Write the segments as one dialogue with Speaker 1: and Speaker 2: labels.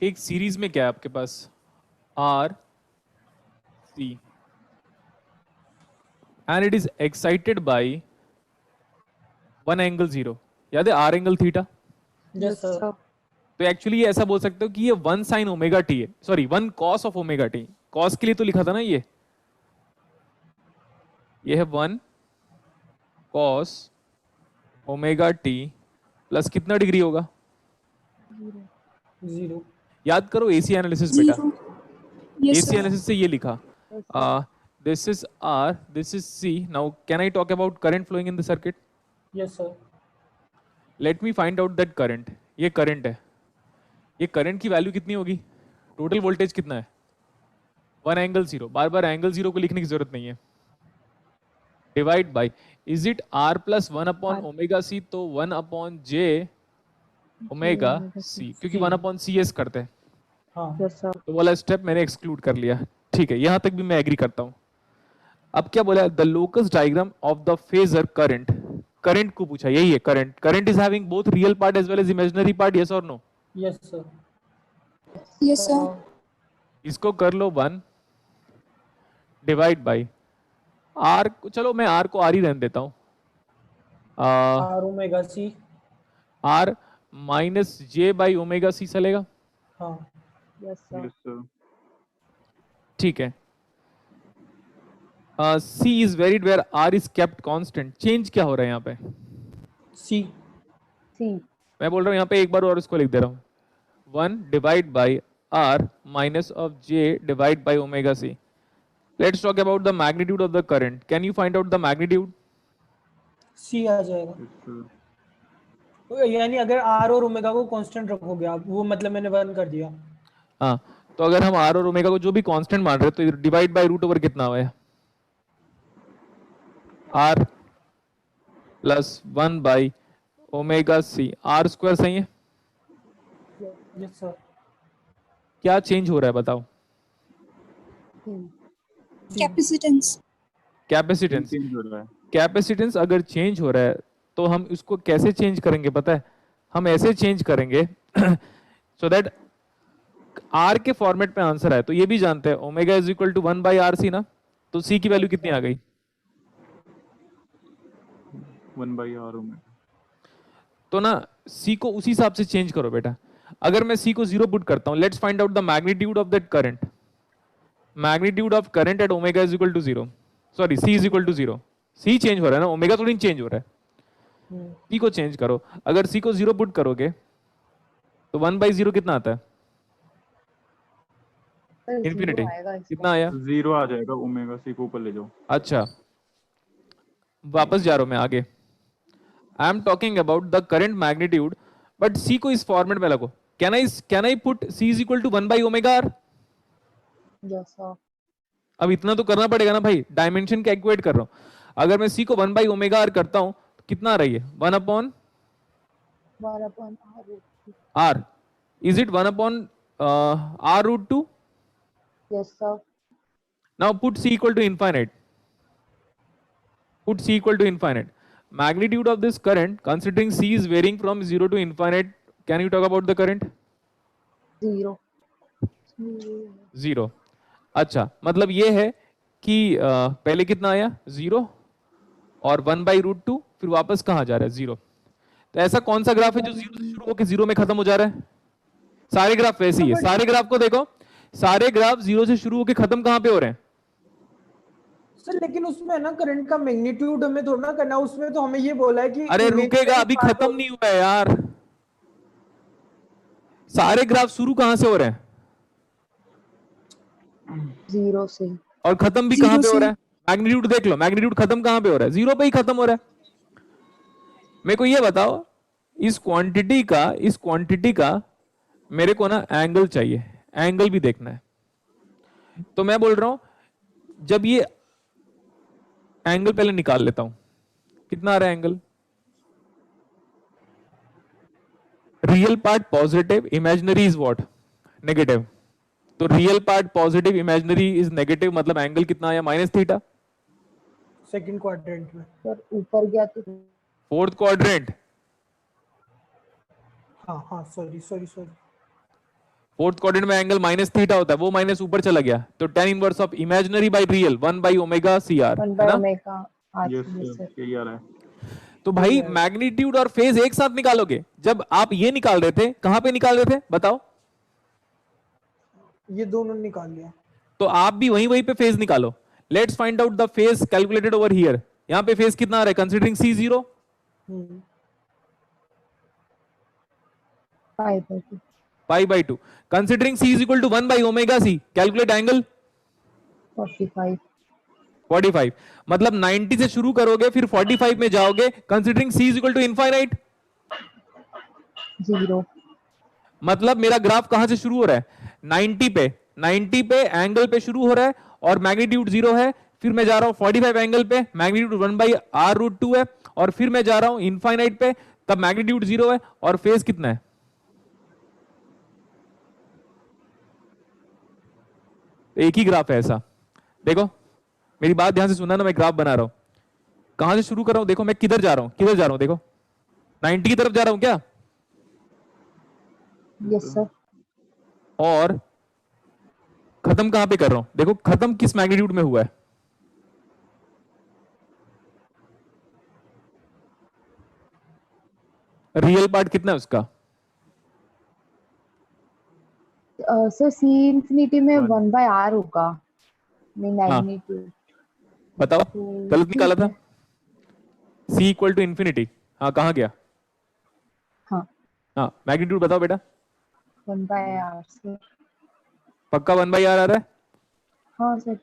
Speaker 1: एक सीरीज में क्या है आपके पास, R C, and it is excited by one angle zero, याद है R angle theta.
Speaker 2: Yes sir.
Speaker 1: तो एक्चुअली ये ऐसा बोल सकते हो कि ये वन साइन ओमेगा टी है, sorry one cos of omega T. Cos के लिए तो लिखा था ना ये है one cos omega T plus कितना डिग्री होगा,
Speaker 2: 0।
Speaker 1: याद करो एसी एनालिसिस बेटा।
Speaker 3: 0. Yes,
Speaker 1: AC
Speaker 3: sir.
Speaker 1: एनालिसिस से ये लिखा, this is R, this is C. Now can I talk about current flowing in the circuit?
Speaker 2: Yes sir.
Speaker 1: Let me find out that current. ये current है, ये current की value कितनी होगी, total voltage कितना है, वन एंगल जीरो। बार बार एंगल जीरो को लिखने की जरूरत नहीं है। Divide by, is it R plus one upon omega C, तो one upon J omega C, क्योंकि वन अपॉन सी एस करते हैं।
Speaker 2: हाँ
Speaker 4: यस सर।
Speaker 1: तो वाला स्टेप मैंने एक्सक्लूड कर लिया। ठीक है, यहां तक भी मैं एग्री करता हूं। अब क्या बोला, the locus diagram of the phasor current. Current को पूछा, यही है current. Current is having both real part as well as imaginary part, yes और no?
Speaker 2: Yes sir.
Speaker 3: Yes, sir.
Speaker 1: इसको कर लो वन डिवाइड बाई आर, चलो मैं आर को आर ही रहने देता हूं,
Speaker 2: R omega C.
Speaker 1: R minus J by omega C चलेगा।
Speaker 2: हाँ
Speaker 4: यस सर।
Speaker 1: ठीक है। C is varied where are is kept constant. Change क्या हो रहा है यहाँ पे,
Speaker 2: सी।
Speaker 4: सी।
Speaker 1: मैं बोल रहा हूँ यहाँ पे एक बार और इसको लिख दे रहा हूँ, one divide by R minus of J divide by omega C. Let's talk about the magnitude of the current. Can you find out the magnitude?
Speaker 2: C आ जाएगा। यानी अगर आर और ओमेगा को कांस्टेंट रखोगे आप, वो मतलब मैंने 1 कर दिया।
Speaker 1: हाँ, तो अगर हम आर और ओमेगा को जो भी कांस्टेंट मान रहे हैं तो डिवाइड बाई रूट ओवर कितना हुआ है, R plus one by omega C, R square सही है।
Speaker 2: Yes sir.
Speaker 1: क्या चेंज हो रहा है बताओ?
Speaker 3: Capacitance.
Speaker 1: कैपेसिटेंस। कैपेसिटेंस अगर चेंज हो रहा है तो हम इसको कैसे चेंज करेंगे पता है? हम ऐसे चेंज करेंगे सो दैट आर के फॉर्मेट में आंसर आए। तो ये भी जानते हैं omega is equal to one by R C ना, तो सी की वैल्यू कितनी आ गई,
Speaker 5: 1/r ओमेगा।
Speaker 1: तो ना सी को उसी हिसाब से चेंज करो बेटा। अगर मैं सी को जीरो पुट करता हूं, let's find out the magnitude of that current. Magnitude of current at omega is equal to zero, sorry C is equal to zero. C change हो रहा है ना, ओमेगा थोड़ी चेंज हो रहा है। सी को चेंज करो, अगर सी को जीरो पुट करोगे तो वन बाई जीरो कितना आता है, इन्फिनिटी। कितना आया,
Speaker 5: 0 आ जाएगा, ओमेगा सी को ऊपर ले जाओ।
Speaker 1: अच्छा वापस जा रहा हूं मैं आगे। I am talking about the current magnitude, but C को इस फॉर्मेट में लगो। Can I put C is equal to one by omega R?
Speaker 4: Yes sir.
Speaker 1: अब इतना तो करना पड़ेगा ना भाई, डायमेंशन कैलकुलेट कर रहा हूं। अगर मैं सी को वन बाई ओमेगा आर करता हूं तो कितना आ रही है, one upon R. Is it one upon R root two?
Speaker 4: Yes sir.
Speaker 1: Now put C equal to infinite, put c equal to infinite. Magnitude of this current, considering c is varying from 0 to infinite, can you talk about the current?
Speaker 4: 0.
Speaker 1: 0। अच्छा, मतलब ये है कि पहले कितना आया 0 और 1 by root two, फिर वापस कहाँ जा रहा है 0। तो ऐसा कौन सा ग्राफ है जो 0 से शुरू होकर 0 में खत्म हो जा रहा है? सारे ग्राफ वैसे ही है। सारे ग्राफ को देखो, सारे ग्राफ 0 से शुरू होकर खत्म कहाँ पे हो रहे हैं?
Speaker 2: सर लेकिन उसमें ना करंट का मैग्नीट्यूड हमें थोड़ा ना करना, उसमें तो हमें ये बोला है कि
Speaker 1: अरे रुकेगा, अभी खत्म नहीं हुआ है यार। सारे ग्राफ शुरू कहां से हो रहे हैं?
Speaker 4: 0 से।
Speaker 1: और खत्म भी कहां पे हो रहा है? मैग्नीट्यूड देख लो, मैग्नीट्यूड खत्म कहां पे हो रहा है? 0 पे ही खत्म हो रहा है। मेरे को ये बताओ, इस क्वांटिटी का मेरे को ना एंगल चाहिए, एंगल भी देखना है। तो मैं बोल रहा हूं, जब ये एंगल पहले निकाल लेता हूं, कितना आ रहा है angle? Real part positive, imaginary is what, negative. तो real part positive, imaginary is negative, मतलब एंगल कितना आया, माइनस थीटा।
Speaker 2: सेकंड क्वाड्रेंट में
Speaker 4: सर ऊपर गया तो
Speaker 1: फोर्थ क्वाड्रेंट।
Speaker 2: हाँ सॉरी।
Speaker 1: फोर्थ क्वाड्रेंट में एंगल माइनस थीटा होता है, वो माइनस ऊपर चला गया, तो tan inverse of imaginary by real 1 by omega C R,
Speaker 4: 1
Speaker 1: है
Speaker 4: by
Speaker 1: ना?
Speaker 4: omega r
Speaker 5: yes
Speaker 4: yes sir
Speaker 5: sir, यही आ रहा है।
Speaker 1: तो भाई मैग्नीट्यूड और फेज एक साथ निकालोगे। जब आप ये निकाल रहे थे, कहां पे निकाल रहे थे बताओ?
Speaker 2: ये दोनों निकाल लिया।
Speaker 1: तो आप भी वहीं वहीं पे फेज निकालो। Let's find out the phase calculated over here. यहां पे फेज कितना आ रहा है considering C zero?
Speaker 2: Hmm,
Speaker 4: pi by 2
Speaker 1: pi by two. Considering C is equal to 1 by omega C, calculate angle
Speaker 4: 45
Speaker 1: 45। मतलब 90 से शुरू करोगे फिर 45 में जाओगे, considering C is equal to infinite.
Speaker 4: 0
Speaker 1: मतलब मेरा ग्राफ कहां से शुरू हो रहा है? 90 पे, 90 पे एंगल पे शुरू हो रहा है और मैग्नीट्यूड 0 है। फिर मैं जा रहा हूं 45 एंगल पे, मैग्नीट्यूड 1 बाई आर रूट 2 है, और फिर मैं जा रहा हूं इनफाइनाइट पे, तब मैग्नीट्यूड 0 है और फेज कितना है? एक ही ग्राफ है ऐसा। देखो मेरी बात ध्यान से सुनना ना, मैं ग्राफ बना रहा हूं, कहां से शुरू कर रहा हूं, देखो मैं किधर जा रहा हूं, किधर जा रहा हूं, देखो 90 की तरफ जा रहा हूं क्या?
Speaker 4: yes sir
Speaker 1: और खत्म कहां पे कर रहा हूं, देखो खत्म किस मैग्नीट्यूड में हुआ है? रियल पार्ट कितना है उसका?
Speaker 4: सर c infinity में
Speaker 5: One.
Speaker 4: 1 by r होगा नहीं मैग्नीट्यूड
Speaker 1: बताओ, गलत निकाला था।
Speaker 4: ठीक
Speaker 1: c इक्वल टू इंफिनिटी, हाँ कहां गया?
Speaker 4: हाँ
Speaker 1: हाँ मैग्नीट्यूड बताओ बेटा।
Speaker 4: 1 by r सर
Speaker 1: पक्का 1 बाई आर आ रहा है?
Speaker 4: हाँ सर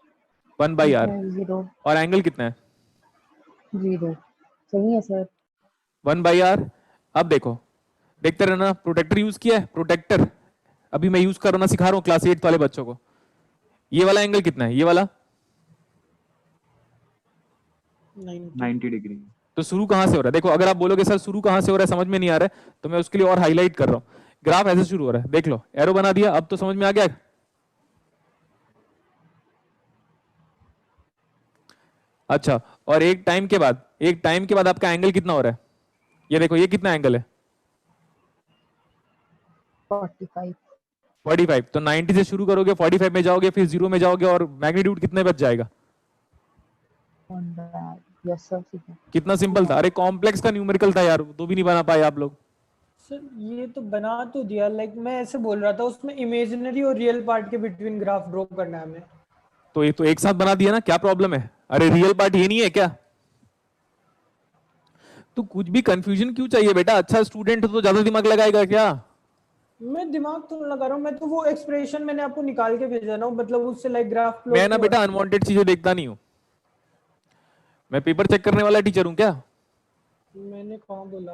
Speaker 1: 1 बाई आर।
Speaker 4: 0
Speaker 1: और एंगल कितना है?
Speaker 4: 0 सही है सर
Speaker 1: 1 बाई आर। अब देखो, देखते रहना, प्रोटेक्टर यूज किया है, प्रोटेक्टर अभी मैं यूज करना सिखा रहा हूँ क्लास 8 वाले बच्चों को। ये वाला एंगल कितना है? ये वाला
Speaker 5: 90 डिग्री।
Speaker 1: तो शुरू कहां से हो रहा है? देखो अगर आप बोलोगे सर शुरू कहां से हो रहा है समझ में नहीं आ रहा है, तो मैं उसके लिए और हाईलाइट कर रहा हूं। ग्राफ ऐसे शुरू हो रहा है, देख लो एरो बना दिया, अब तो समझ में आ गया। अच्छा, और एक टाइम के बाद, एक टाइम के बाद आपका एंगल कितना हो रहा है? ये देखो ये कितना एंगल है?
Speaker 4: 45
Speaker 1: 45। तो 90 से शुरू करोगे, 45 में जाओगे, फिर 0 में जाओगे, और मैग्नीट्यूड कितने बच जाएगा?
Speaker 4: 1 by r yes sir ठीक है
Speaker 1: कितना सिंपल था। अरे कॉम्प्लेक्स का न्यूमेरिकल था यार, तो भी नहीं बना पाए आप लोग।
Speaker 2: सर ये तो बना तो दिया, लाइक मैं ऐसे बोल रहा था उसमें इमेजिनरी और रियल पार्ट के बिटवीन ग्राफ ड्रॉ करना है हमें।
Speaker 1: तो ये तो एक साथ बना दिया ना, क्या प्रॉब्लम है? अरे रियल पार्ट ये नहीं है क्या? तो कुछ भी कंफ्यूजन क्यों चाहिए बेटा? अच्छा स्टूडेंट तो ज्यादा दिमाग लगाएगा क्या?
Speaker 2: मैं दिमाग तो लगा रहा हूँ, मैं तो वो एक्सप्रेशन मैंने आपको निकाल के भेजा ना, मतलब उससे लाइक ग्राफ प्लॉट
Speaker 1: मैं ना बेटा अनवांटेड चीजें देखता नहीं हूं, मैं पेपर चेक करने वाला टीचर हूं क्या?
Speaker 2: मैंने कहाँ बोला?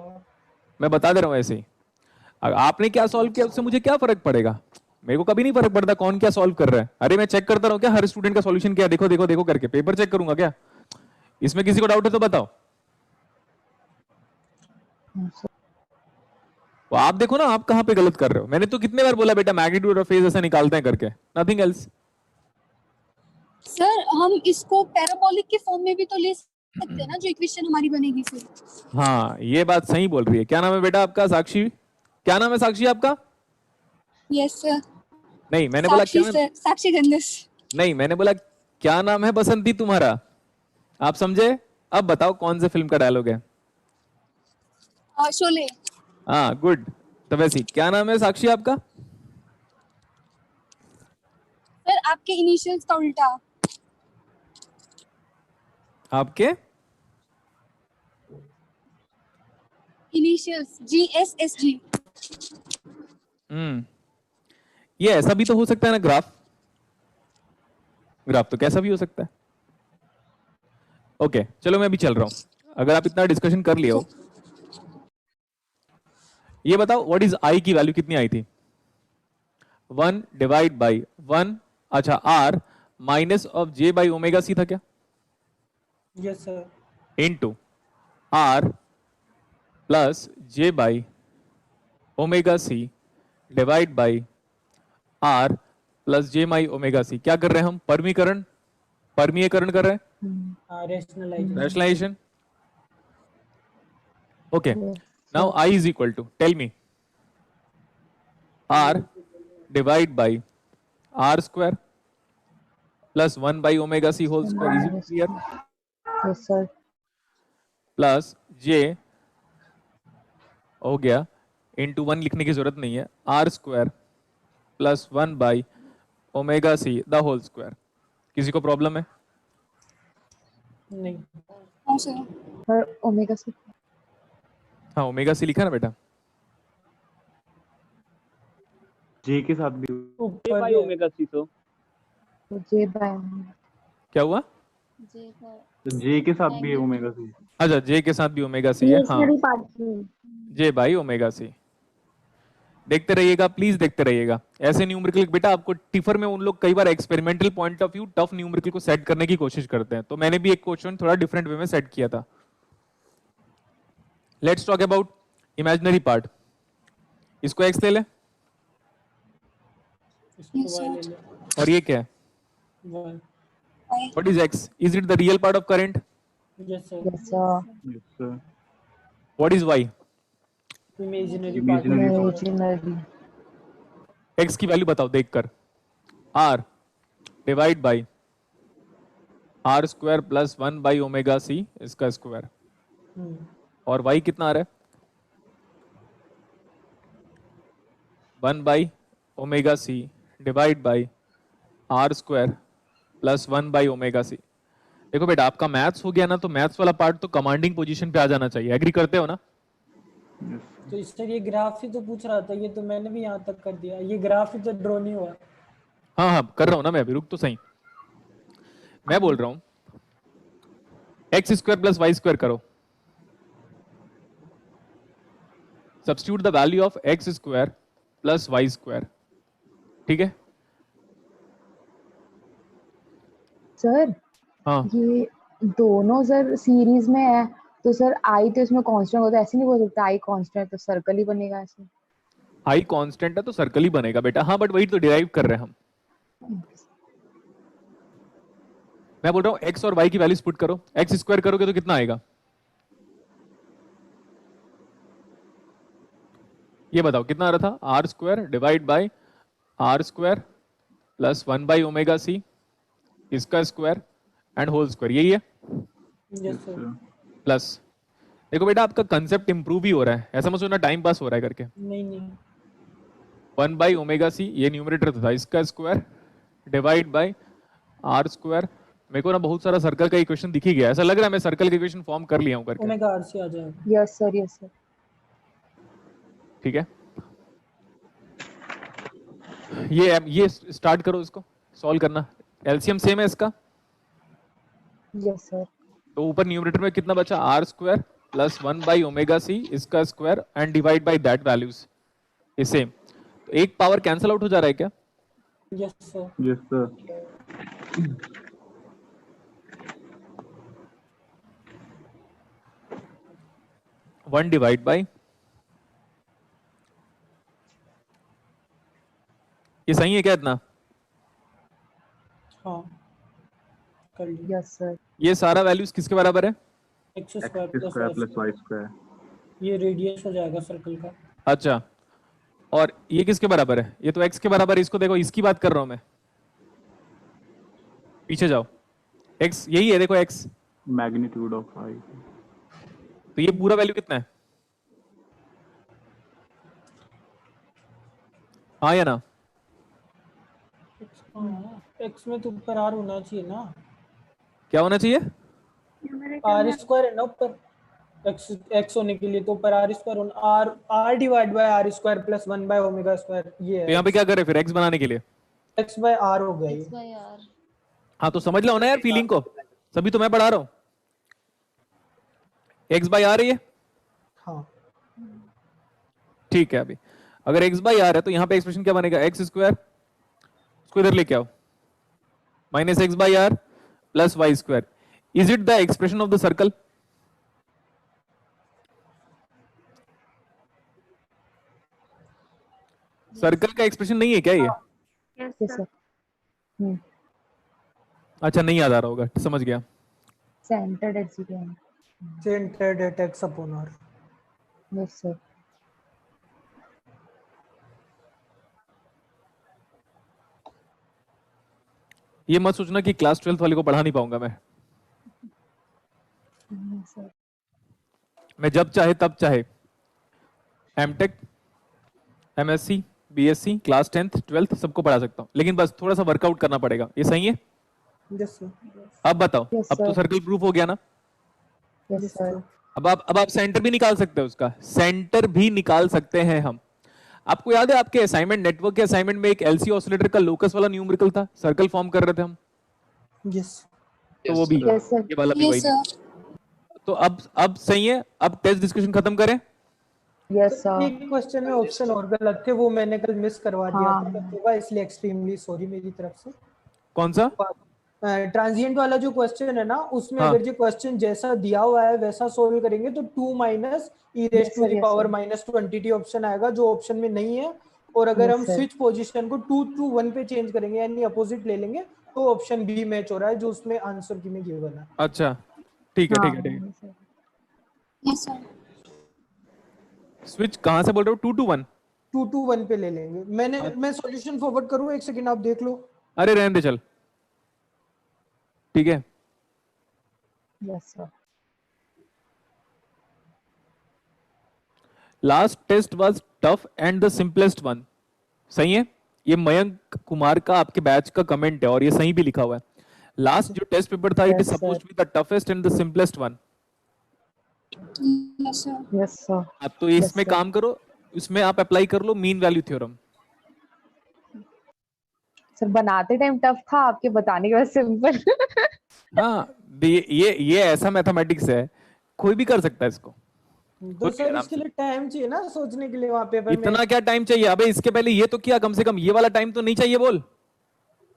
Speaker 1: मैं बता दे रहा हूं ऐसे ही। अगर आपने क्या सॉल्व किया उससे मुझे क्या फर्क पड़ेगा? मेरे को कभी नहीं फर्क पड़ता कौन क्या सॉल्व कर रहा है। अरे मैं चेक करता रहूं क्या हर स्टूडेंट का सॉल्यूशन क्या? देखो देखो देखो करके पेपर चेक करूंगा क्या? इसमें किसी को डाउट है तो बताओ।
Speaker 4: हाँ, सर
Speaker 1: तो आप देखो ना आप कहां पे गलत कर रहे हो। मैंने तो कितने बार बोला बेटा मैग्नीट्यूड और फेज ऐसे निकालते हैं करके, नथिंग एल्स।
Speaker 3: सर हम इसको पैराबोलिक के फॉर्म में भी तो ले सकते हैं ना, जो इक्वेशन हमारी बनेगी फिर।
Speaker 1: हाँ ये बात सही बोल रही है। क्या नाम है बेटा आपका? साक्षी। क्या नाम है साक्षी आपका?
Speaker 3: Yes sir.
Speaker 1: नहीं मैंने बोला
Speaker 3: साक्षी
Speaker 1: क्या?
Speaker 3: सर, साक्षी गंदस।
Speaker 1: नहीं मैंने बोला क्या नाम है बसंती तुम्हारा? आप समझे? अब बताओ कौन से फिल्म का डायलॉग है?
Speaker 3: शोले।
Speaker 1: हाँ गुड। तो वैसे ही, क्या नाम है साक्षी आपका?
Speaker 3: सर आपके इनिशियल्स का उल्टा।
Speaker 1: आपके
Speaker 3: इनिशियल्स GSSG।
Speaker 1: ये ऐसा भी तो हो सकता है ना ग्राफ। ग्राफ तो कैसा भी हो सकता है। ओके चलो मैं अभी चल रहा हूं, अगर आप इतना डिस्कशन कर लिया हो। ये बताओ व्हाट इज आई की वैल्यू कितनी आई थी? 1 डिवाइड बाई 1, अच्छा R minus of J by omega C था क्या?
Speaker 2: Yes sir.
Speaker 1: Into R plus J by omega C divide by are plus J by omega C. क्या कर रहे हैं हम? परमीकरण, परमीयकरण कर रहे हैं,
Speaker 2: rationalisation.
Speaker 1: Rationalisation. Okay
Speaker 4: yes
Speaker 1: now I is equal to, tell me, r divide by are square plus 1 by omega c whole square, is it clear?
Speaker 4: Yes, sir.
Speaker 1: Plus j हो गया, इंटू 1 लिखने की जरूरत नहीं है, r square plus 1 by omega c the whole square. किसी को problem है?
Speaker 2: नहीं।
Speaker 3: हाँ सर।
Speaker 4: Sir, omega c.
Speaker 1: हाँ ओमेगा सी लिखा ना बेटा।
Speaker 5: जे के साथ भी
Speaker 2: ऊपर
Speaker 5: बाई
Speaker 2: है।
Speaker 5: ओमेगा सी तो
Speaker 4: तो j by
Speaker 1: क्या हुआ?
Speaker 5: जे के साथ भी है ओमेगा सी।
Speaker 1: अच्छा जे के साथ भी ओमेगा सी है, हाँ
Speaker 4: part में।
Speaker 1: जे बाई ओमेगा सी। देखते रहिएगा प्लीज, देखते रहिएगा। ऐसे न्यूमेरिकल बेटा आपको टिफर में उन लोग कई बार experimental point of view tough numerical को सेट करने की कोशिश करते हैं, तो मैंने भी एक क्वेश्चन थोड़ा डिफरेंट वे में सेट किया था। Let's talk about imaginary part. इसको एक्स ले ले,
Speaker 2: इसको
Speaker 3: Yes,
Speaker 2: y
Speaker 3: sir.
Speaker 2: ले ले।
Speaker 1: और ये क्या है?
Speaker 2: y।
Speaker 1: What is X? Is it the real part of current?
Speaker 2: yes sir।
Speaker 4: Yes, sir.
Speaker 5: Yes sir.
Speaker 1: What is Y?
Speaker 2: Imaginary
Speaker 5: Imaginary
Speaker 2: part.
Speaker 4: Imaginary.
Speaker 1: X की वैल्यू बताओ देखकर। R divide by are square plus 1 by omega सी इसका square, और Y कितना आ रहा है? 1 by omega C divide by are square plus 1 by omega C. देखो बेटा आपका मैथ्स हो गया ना, तो मैथ्स वाला पार्ट तो कमांडिंग पोजीशन पे आ जाना चाहिए, एग्री करते हो ना?
Speaker 2: तो इससे ये ग्राफ ही तो पूछ रहा था, ये तो मैंने भी यहाँ तक कर दिया, ये ग्राफ ही तो ड्रॉ नहीं हुआ।
Speaker 1: हाँ हाँ कर रहा हूं ना मैं अभी, रुक तो सही। मैं बोल रहा हूं x square plus y square करो, substitute the value of x square plus y square, ठीक है?
Speaker 4: सर
Speaker 1: हाँ
Speaker 4: ये दोनों सर सीरीज में है, तो सर आई तो इसमें कांस्टेंट होता है, ऐसे नहीं बोल सकते आई कांस्टेंट तो सर्कल ही बनेगा ऐसे।
Speaker 1: आई कांस्टेंट है तो सर्कल ही बनेगा बेटा, हाँ बट वही तो डिराइव कर रहे हैं हम। मैं बोल रहा हूँ एक्स और वाई की वैल्यूज पुट करो, एक्स स्क्वायर करोगे तो कितना आएगा? ये बताओ कितना आ रहा था? R square divide by are square plus 1 by omega सी इसका स्क्वायर एंड होल स्क्वायर, यही है
Speaker 2: यस सर।
Speaker 1: प्लस। देखो बेटा आपका कंसेप्ट इंप्रूव ही हो रहा है, ऐसा मत सोचना टाइम पास हो रहा है करके।
Speaker 2: नहीं नहीं।
Speaker 1: 1 बाई ओमेगा सी ये न्यूमरेटर था, इसका square divide by are square. मेरे को ना बहुत सारा सर्कल का इक्वेशन दिख ही गया, ऐसा लग रहा है मैं सर्कल का इक्वेशन फॉर्म कर लिया हूं करके।
Speaker 2: ओमेगा आर से आ जाएगा।
Speaker 4: Yes sir, yes sir.
Speaker 1: ठीक है, ये स्टार्ट करो, इसको सॉल्व करना। एलसीएम सेम है इसका,
Speaker 4: यस सर।
Speaker 1: तो ऊपर न्यूमरेटर में कितना बचा? R square plus 1 by omega सी इसका square and divide by that values is same. तो एक पावर कैंसिल आउट हो जा रहा है क्या?
Speaker 2: Yes sir.
Speaker 5: Yes sir.
Speaker 1: 1 divide by, ये सही है क्या इतना?
Speaker 2: हाँ कर लिया।
Speaker 4: Yes sir.
Speaker 1: ये सारा वैल्यूज किसके बराबर है?
Speaker 2: X
Speaker 5: x
Speaker 2: square
Speaker 5: square
Speaker 2: plus
Speaker 5: plus y square.
Speaker 2: ये रेडियस हो जाएगा सर्कल का।
Speaker 1: अच्छा, और ये किसके बराबर है? ये तो एक्स के बराबर है, इसको देखो, इसकी बात कर रहा हूं मैं। पीछे जाओ, एक्स यही है, देखो एक्स,
Speaker 5: मैग्नीट्यूड ऑफ आई।
Speaker 1: तो ये पूरा वैल्यू कितना है? हाँ या ना?
Speaker 2: एक्स में तो ऊपर आर होना चाहिए ना।
Speaker 1: क्या होना चाहिए?
Speaker 2: आर स्क्वायर है ना ऊपर, एक्स एक्स होने के लिए तो ऊपर आर स्क्वायर होना, r r divide by r square plus 1 by omega square, ये
Speaker 1: तो यहाँ
Speaker 2: है।
Speaker 1: पे क्या करे फिर एक्स बनाने के लिए?
Speaker 2: एक्स बाय आर हो गया ये।
Speaker 1: हाँ तो समझ लो ना यार फीलिंग को, सभी तो मैं पढ़ा रहा हूँ। एक्स बाई आर है ये,
Speaker 2: हाँ
Speaker 1: ठीक है। अभी अगर एक्स बाई आर है तो यहाँ पे एक्सप्रेशन क्या बनेगा? एक्स स्क्वायर, इसको इधर लेके आओ, minus x by are plus y square. Is it the expression of the circle? Circle का एक्सप्रेशन नहीं है क्या ये?
Speaker 4: Yes sir.
Speaker 1: अच्छा नहीं याद आ रहा होगा, समझ गया।
Speaker 4: Centred at g point.
Speaker 2: Centred at x upon r.
Speaker 4: Yes sir.
Speaker 1: ये मत सोचना कि क्लास 12th वाले को पढ़ा नहीं पाऊंगा
Speaker 4: सर
Speaker 1: मैं जब चाहे तब चाहे MTech, MSc, BSc, class 10th 12th सबको पढ़ा सकता हूँ, लेकिन बस थोड़ा सा वर्कआउट करना पड़ेगा। ये सही है?
Speaker 2: Yes sir.
Speaker 1: अब बताओ,
Speaker 4: Yes,
Speaker 1: अब तो
Speaker 4: sir.
Speaker 1: सर्कल प्रूफ हो गया ना?
Speaker 4: यस सर
Speaker 1: अब आप सेंटर भी निकाल सकते हो, उसका सेंटर भी निकाल सकते हैं हम। आपको याद है आपके असाइनमेंट, नेटवर्क के असाइनमेंट में एक एलसी ऑसिलेटर का लोकस वाला न्यूमेरिकल था, सर्कल फॉर्म कर रहे थे हम,
Speaker 2: यस
Speaker 1: तो वो भी
Speaker 4: यस सर
Speaker 1: ये वाला भी वही
Speaker 3: यस
Speaker 1: है।
Speaker 3: सर।
Speaker 1: तो अब सही है, अब टेस्ट डिस्कशन खत्म करें।
Speaker 4: यस सर
Speaker 2: एक क्वेश्चन में ऑप्शन और गलत थे, वो मैंने कल मिस करवा दिया
Speaker 4: हाँ।
Speaker 2: था प्रतिभा, इसलिए एक्सट्रीमली सॉरी मेरी तरफ से।
Speaker 1: कौन सा?
Speaker 2: ट्रांजिएंट वाला जो क्वेश्चन है ना, उसमें
Speaker 1: हाँ।
Speaker 2: अगर जो क्वेश्चन जैसा दिया हुआ है वैसा सोल्व करेंगे तो 2 minus e raise
Speaker 4: Yes,
Speaker 2: to
Speaker 4: sir,
Speaker 2: the
Speaker 4: yes,
Speaker 2: power
Speaker 4: sir.
Speaker 2: Minus 20t option आएगा, जो ऑप्शन में नहीं है। और अगर
Speaker 4: Yes,
Speaker 2: हम
Speaker 4: sir.
Speaker 2: स्विच पोजीशन को 2 to 1 पे चेंज करेंगे यानी अपोजिट ले लेंगे, तो ऑप्शन बी मैच हो रहा है जो उसमें आंसर की में गिवन है।
Speaker 1: अच्छा ठीक है
Speaker 4: हाँ
Speaker 1: ठीक है ठीक है।
Speaker 4: yes, sir.
Speaker 3: Yes sir.
Speaker 1: Switch कहां से बोल रहे हो? 2 to 1?
Speaker 2: 2 to 1 पे ले लेंगे। मैं सॉल्यूशन फॉरवर्ड करूं, एक सेकंड आप देख लो।
Speaker 1: अरे रहने दे चल, ठीक है।
Speaker 4: Yes, sir.
Speaker 1: Last test was tough and the simplest one. सही है? ये मयंक कुमार का आपके बैच का कमेंट है और ये सही भी लिखा हुआ है। लास्ट जो टेस्ट पेपर था, it is
Speaker 4: Yes,
Speaker 1: supposed
Speaker 4: sir.
Speaker 1: To be the toughest and the simplest one.
Speaker 3: Yes sir.
Speaker 4: Yes, sir.
Speaker 1: आप तो
Speaker 4: Yes,
Speaker 1: इसमें
Speaker 4: sir.
Speaker 1: काम करो, इसमें आप अप्लाई कर लो मीन वैल्यू थ्योरम।
Speaker 4: सर बनाते टाइम टफ था, आपके बताने के बाद सिंपल।
Speaker 1: हाँ, ये ऐसा मैथमेटिक्स है, कोई भी कर सकता है इसको।
Speaker 2: तो सर इसके लिए टाइम चाहिए ना सोचने के लिए, वहां पेपर में।
Speaker 1: इतना क्या टाइम चाहिए? अबे इसके पहले ये तो किया, कम से कम ये वाला टाइम तो नहीं चाहिए बोल।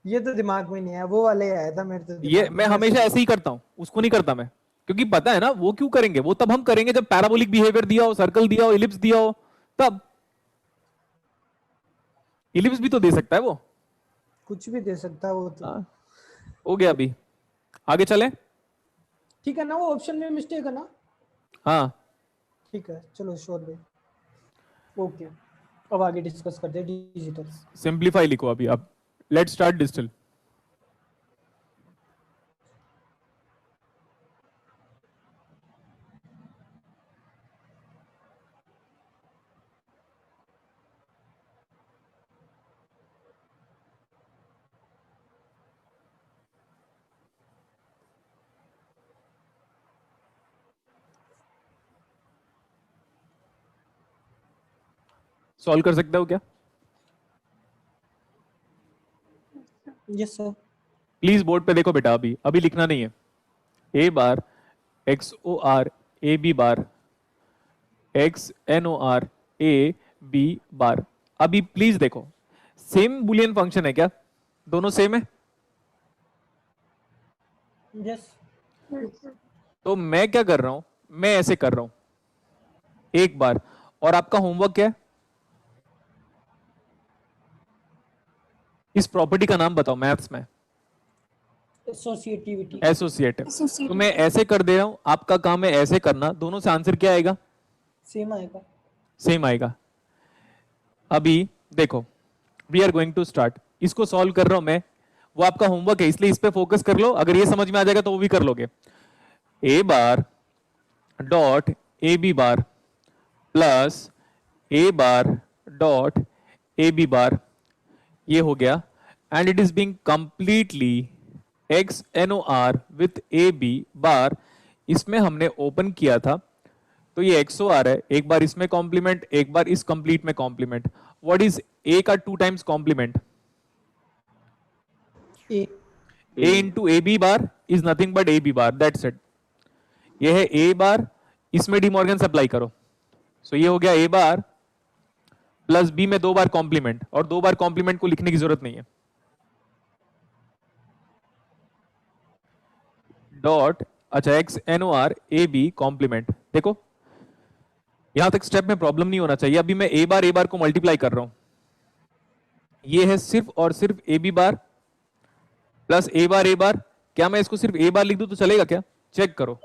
Speaker 2: ये तो दिमाग में नहीं है, वो वाले आया था मेरे तो
Speaker 1: ये
Speaker 2: दिमाग में।
Speaker 1: मैं हमेशा ऐसे ही करता हूँ, उसको नहीं करता मैं, क्योंकि पता है ना वो क्यों करेंगे, वो तब हम करेंगे जब पैराबोलिक बिहेवियर दिया हो, सर्कल दिया हो, इलिप्स दिया हो, तब। इलिप्स भी तो दे सकता है वो।
Speaker 2: कुछ भी दे सकता है वो तो।
Speaker 1: हाँ, हो गया। अभी आगे चले?
Speaker 2: ठीक है ना, वो ऑप्शन में मिस्टेक है ना?
Speaker 1: हाँ
Speaker 2: ठीक है चलो श्योर भाई। ओके अब आगे डिस्कस करते हैं डिजिटल।
Speaker 1: सिंप्लीफाई लिखो अभी अब। Let's start digital. सॉल्व कर सकते हो क्या?
Speaker 2: Yes sir.
Speaker 1: प्लीज बोर्ड पे देखो बेटा, अभी अभी लिखना नहीं है। A bar X O R A B bar X N O R A B bar. अभी प्लीज देखो, सेम बुलियन फंक्शन है क्या? दोनों सेम है?
Speaker 2: यस
Speaker 1: तो मैं क्या कर रहा हूं, मैं ऐसे कर रहा हूं एक बार। और आपका होमवर्क क्या है? इस प्रॉपर्टी का नाम बताओ मैथ्स में।
Speaker 2: एसोसिएटिविटी।
Speaker 1: एसोसिएटिव। तो मैं ऐसे कर दे रहा हूं, आपका काम है ऐसे करना। दोनों से आंसर क्या आएगा?
Speaker 2: सेम आएगा।
Speaker 1: सेम आएगा। अभी देखो, we are going to start. इसको सॉल्व कर रहा हूं मैं, वो आपका होमवर्क है, इसलिए इस पे फोकस कर लो। अगर ये समझ में आ जाएगा तो वो भी कर लोगे। A bar dot a B bar plus a bar dot a B bar, ये हो गया। And it is being completely X N O R with A B bar. इसमें हमने ओपन किया था तो ये एक्स ओ आर है, एक बार इसमें कॉम्प्लीमेंट, एक बार इस कंप्लीट में कॉम्प्लीमेंट। व्हाट इज ए का 2 times complement?
Speaker 2: A
Speaker 1: A into A B bar is nothing but A B bar, that's it. ये है ए बार, इसमें डिमॉर्गन अप्लाई करो। सो ये हो गया ए बार प्लस बी में 2 बार कॉम्प्लीमेंट, और 2 बार कॉम्प्लीमेंट को लिखने की जरूरत नहीं है। डॉट, अच्छा एक्स एन ओ आर ए बी कॉम्प्लीमेंट। देखो यहां तक स्टेप में प्रॉब्लम नहीं होना चाहिए। अभी मैं ए बार को मल्टीप्लाई कर रहा हूं। ये है सिर्फ और सिर्फ A B bar plus a बार। क्या मैं इसको सिर्फ ए बार लिख दूं तो चलेगा क्या? चेक करो।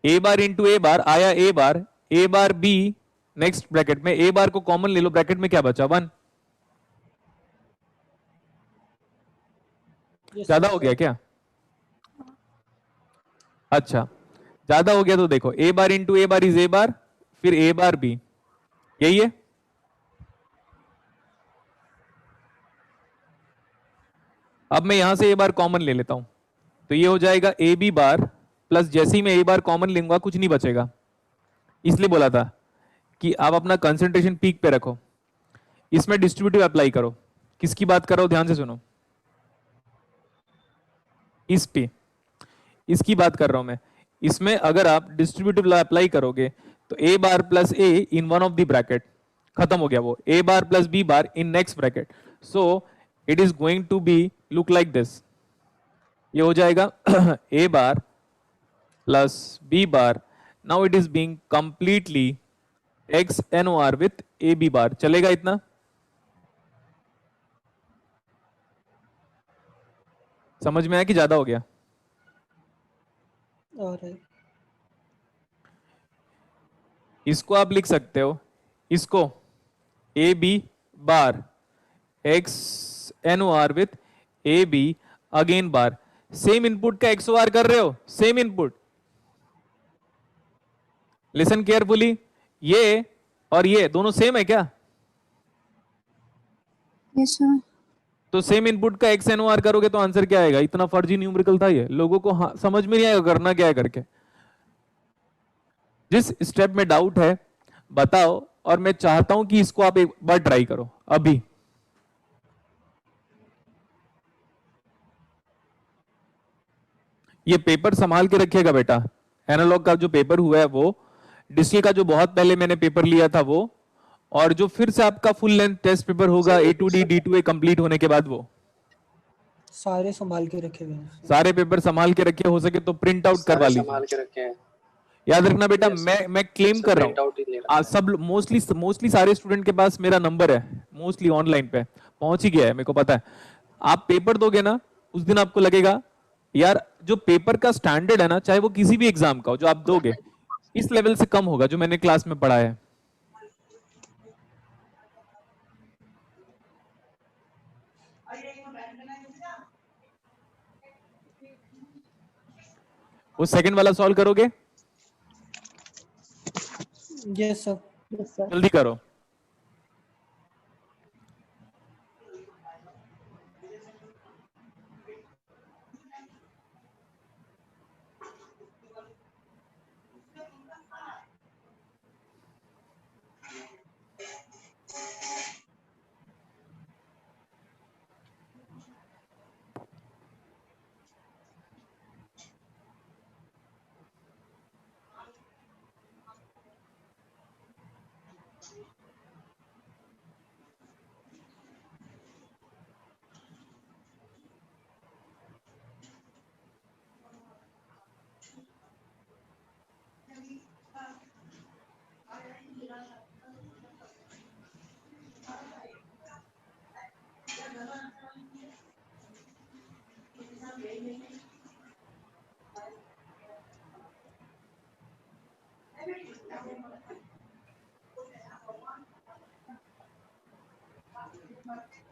Speaker 1: ए बार इंटू ए बार आया ए बार बी, नेक्स्ट ब्रैकेट में ए बार को कॉमन ले लो, ब्रैकेट में क्या बचा? 1। ज्यादा हो गया क्या? अच्छा, ज्यादा हो गया तो देखो ए bar into A bar is a बार, फिर ए बार बी, यही है। अब मैं यहां से ए बार कॉमन ले लेता हूं, तो ये हो जाएगा ए बी बार प्लस, जैसे ही मैं ए बार कॉमन लूंगा कुछ नहीं बचेगा, इसलिए बोला था कि आप अपना कंसंट्रेशन पीक पे रखो। इसमें डिस्ट्रीब्यूटिव अप्लाई करो। किसकी बात कर रहा हूं, ध्यान से सुनो, इस पे, इसकी बात कर रहा हूं मैं। इसमें अगर आप डिस्ट्रीब्यूटिव अप्लाई करोगे तो a bar plus a in one of the bracket, खत्म हो गया वो, a bar plus b bar in next bracket, so it is going to be look like this. ये हो जाएगा a bar plus b bar, now it is being completely X N O R with A B bar. चलेगा इतना? समझ में आया कि ज्यादा हो गया?
Speaker 2: और
Speaker 1: इसको आप लिख सकते हो, इसको A B bar X N O R with A B again bar. Same input का एक्स ओ आर कर रहे हो, सेम इनपुट। लिसन केयरफुली, ये और ये दोनों सेम है क्या?
Speaker 3: Yes sir.
Speaker 1: तो सेम इनपुट का एक्स एन ओ आर करोगे तो आंसर क्या आएगा? इतना फर्जी न्यूमेरिकल था ये, लोगों को समझ में नहीं आएगा करना क्या है करके। जिस स्टेप में डाउट है बताओ, और मैं चाहता हूं कि इसको आप एक बार ट्राई करो अभी। ये पेपर संभाल के रखिएगा बेटा, एनालॉग का जो पेपर हुआ है वो, डिजिटल का जो बहुत पहले मैंने पेपर लिया था वो, और जो फिर से आपका फुल लेंथ टेस्ट पेपर होगा A2D D2A कंप्लीट होने के बाद वो,
Speaker 2: सारे संभाल के रखे हुए हैं।
Speaker 1: सारे पेपर संभाल के रखे, हो सके तो प्रिंट आउट करवा लीजिए।
Speaker 6: संभाल के रखे हैं।
Speaker 1: याद रखना बेटा, मैं क्लेम कर रहा हूँ सब मोस्टली सारे स्टूडेंट के पास मेरा नंबर है, मोस्टली ऑनलाइन पे पहुंच ही गया है, मेरे को पता है। आप पेपर दोगे ना, उस दिन आपको लगेगा यार जो पेपर का स्टैंडर्ड है ना, चाहे वो किसी भी एग्जाम का हो, जो आप दोगे इस लेवल से कम होगा जो मैंने क्लास में पढ़ा है। वो सेकंड वाला सॉल्व करोगे?
Speaker 2: Yes sir.
Speaker 4: Yes sir.
Speaker 1: जल्दी करो।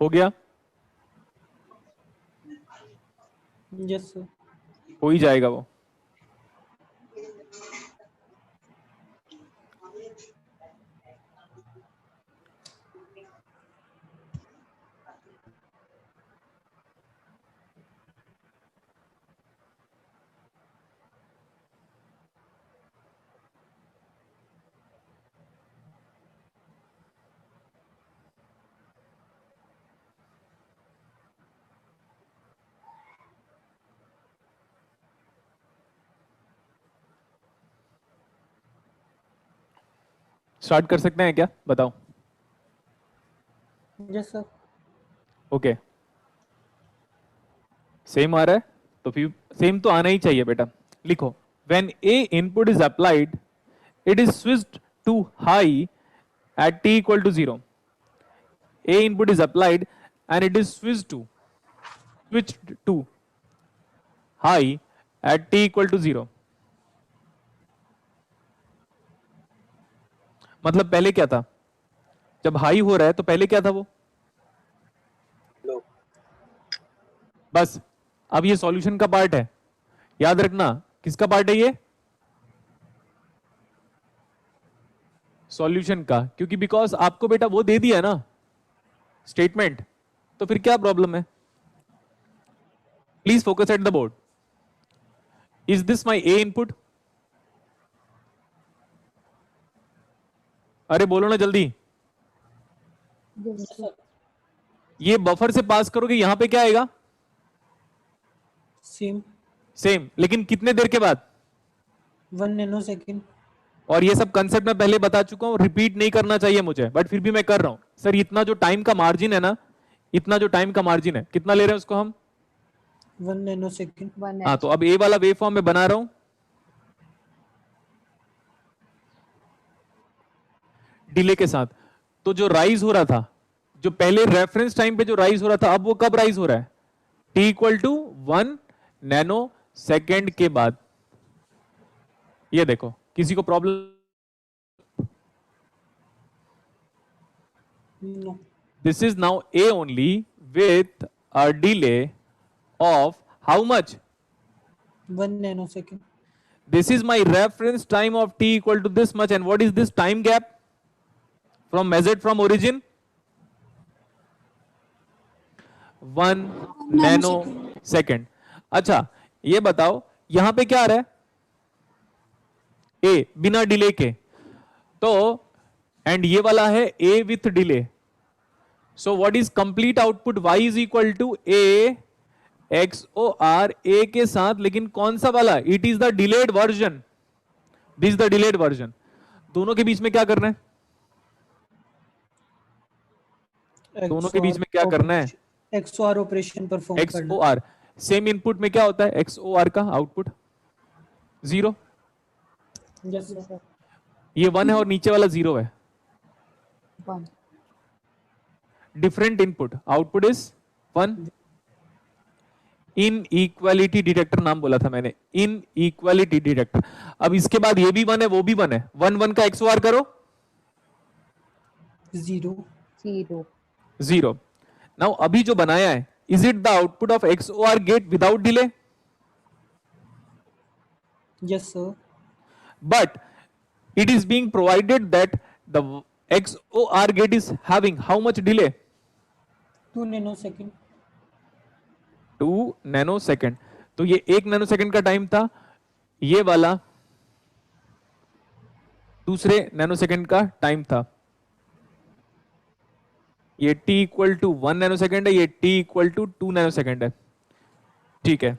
Speaker 1: हो गया?
Speaker 2: Yes sir.
Speaker 1: हो ही जाएगा वो। स्टार्ट कर सकते हैं क्या, बताओ?
Speaker 2: Yes sir.
Speaker 1: ओके, सेम आ रहा है तो फिर सेम तो आना ही चाहिए बेटा। लिखो, when a input is applied it is switched to high at t equal to 0. A input is applied and it is switched to high at t equal to 0. मतलब पहले क्या था, जब हाई हो रहा है तो पहले क्या था वो,
Speaker 6: लो।
Speaker 1: बस अब ये सॉल्यूशन का पार्ट है, याद रखना किसका पार्ट है ये, सॉल्यूशन का, क्योंकि बिकॉज आपको बेटा वो दे दिया ना स्टेटमेंट, तो फिर क्या प्रॉब्लम है। Please focus at the board. Is this my A input, अरे बोलो ना जल्दी।
Speaker 4: Yes, sir.
Speaker 1: ये बफर से पास करोगे, यहां पे क्या आएगा,
Speaker 2: सेम
Speaker 1: सेम, लेकिन कितने देर के बाद,
Speaker 2: 1 नैनो सेकंड।
Speaker 1: और ये सब कंसेप्ट मैं पहले बता चुका हूं, रिपीट नहीं करना चाहिए मुझे, बट फिर भी मैं कर रहा हूं। सर इतना जो टाइम का मार्जिन है ना, इतना जो टाइम का मार्जिन है, कितना ले रहे हैं उसको हम,
Speaker 2: 1 नैनो सेकंड।
Speaker 4: 1
Speaker 1: हाँ, तो अब ए वाला वेव फॉर्म में बना रहा हूं, डिले के साथ। तो जो राइज हो रहा था, जो पहले रेफरेंस टाइम पे जो राइज हो रहा था, अब वो कब राइज हो रहा है, t equal to 1 nanosecond के बाद। ये देखो, किसी को problem,
Speaker 2: no,
Speaker 1: this is now A only with a delay of how much,
Speaker 2: 1 nano second.
Speaker 1: this is my reference time of t equal to this much, and what is this time gap from measured from origin, 1 nano second. अच्छा ये बताओ यहां पे क्या आ रहा है, ए बिना delay के, तो एंड ये वाला है a with delay, so what is complete output, y is equal to a XOR a के साथ, लेकिन कौन सा वाला, it is the delayed version, this is the delayed version। दोनों के बीच में क्या करना है, दोनों के बीच में क्या करना है,
Speaker 2: XOR ऑपरेशन परफॉर्म करना।
Speaker 1: XOR, सेम इनपुट में क्या होता है, XOR का आउटपुट 0,
Speaker 2: यस सर।
Speaker 1: ये 1 है और नीचे वाला 0 है,
Speaker 4: 1
Speaker 1: different input, output is 1। In equality detector नाम बोला था मैंने, इन इक्वालिटी डिटेक्टर। अब इसके बाद ये भी 1 है, वो भी 1 है, 1 1 का XOR करो,
Speaker 2: 0
Speaker 4: 0
Speaker 1: 0। नाउ अभी जो बनाया है, is it the output of XOR gate without delay,
Speaker 2: yes sir.
Speaker 1: but it is being provided that the XOR gate is having how much delay,
Speaker 2: 2 nano second.
Speaker 1: 2 nano second. तो ये 1 nano second का time था, ये वाला दूसरे nano second का time था, ये t equal to 1 nanosecond है, ये t equal to 2 nanosecond है, ठीक है।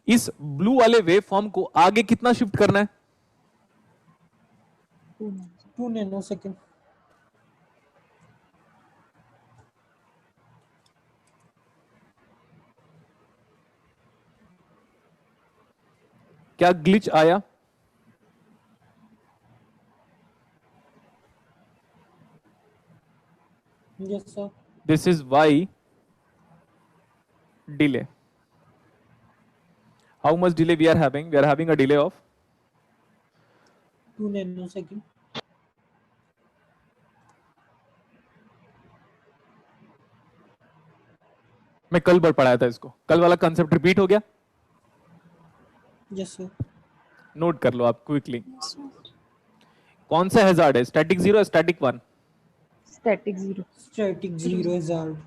Speaker 1: इस ब्लू वाले वेव फॉर्म को आगे कितना शिफ्ट करना है,
Speaker 2: 2 नैनो सेकंड।
Speaker 1: क्या ग्लिच आया,
Speaker 2: yes sir.
Speaker 1: This is why delay. How much delay we are having a delay of
Speaker 2: 2 nanosecond.
Speaker 1: मैं कल पर पढ़ाया था इसको, कल वाला कंसेप्ट रिपीट हो गया,
Speaker 2: यस सर।
Speaker 1: नोट कर लो आप क्विकली। कौन सा हैजार्ड है, स्टैटिक 0 या स्टैटिक 1,
Speaker 4: स्टैटिक 0
Speaker 2: स्टैटिक 0 हैजार्ड।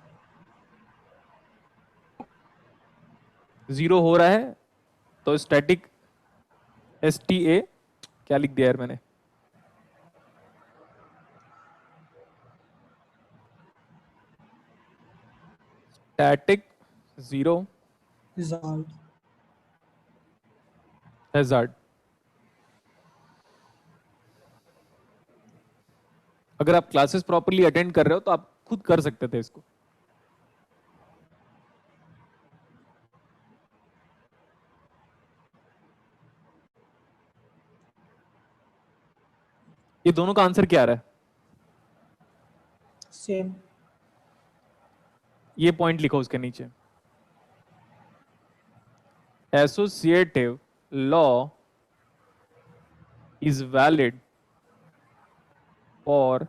Speaker 1: 0 हो रहा है तो स्टैटिक STA, क्या लिख दिया यार मैंने, स्टैटिक 0
Speaker 2: हैजार्ड।
Speaker 1: हैजार्ड। अगर आप क्लासेस प्रॉपर्ली अटेंड कर रहे हो तो आप खुद कर सकते थे इसको। ये दोनों का आंसर क्या आ रहा है,
Speaker 2: सेम।
Speaker 1: ये पॉइंट लिखो उसके नीचे, associative law is valid for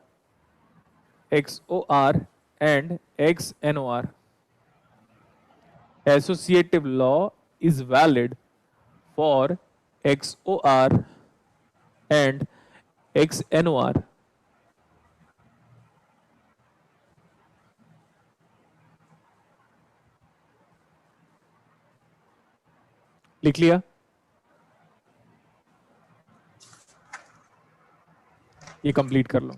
Speaker 1: XOR and XNOR. Associative law is valid for XOR and XNOR. लिख लिया? ये कंप्लीट कर लो.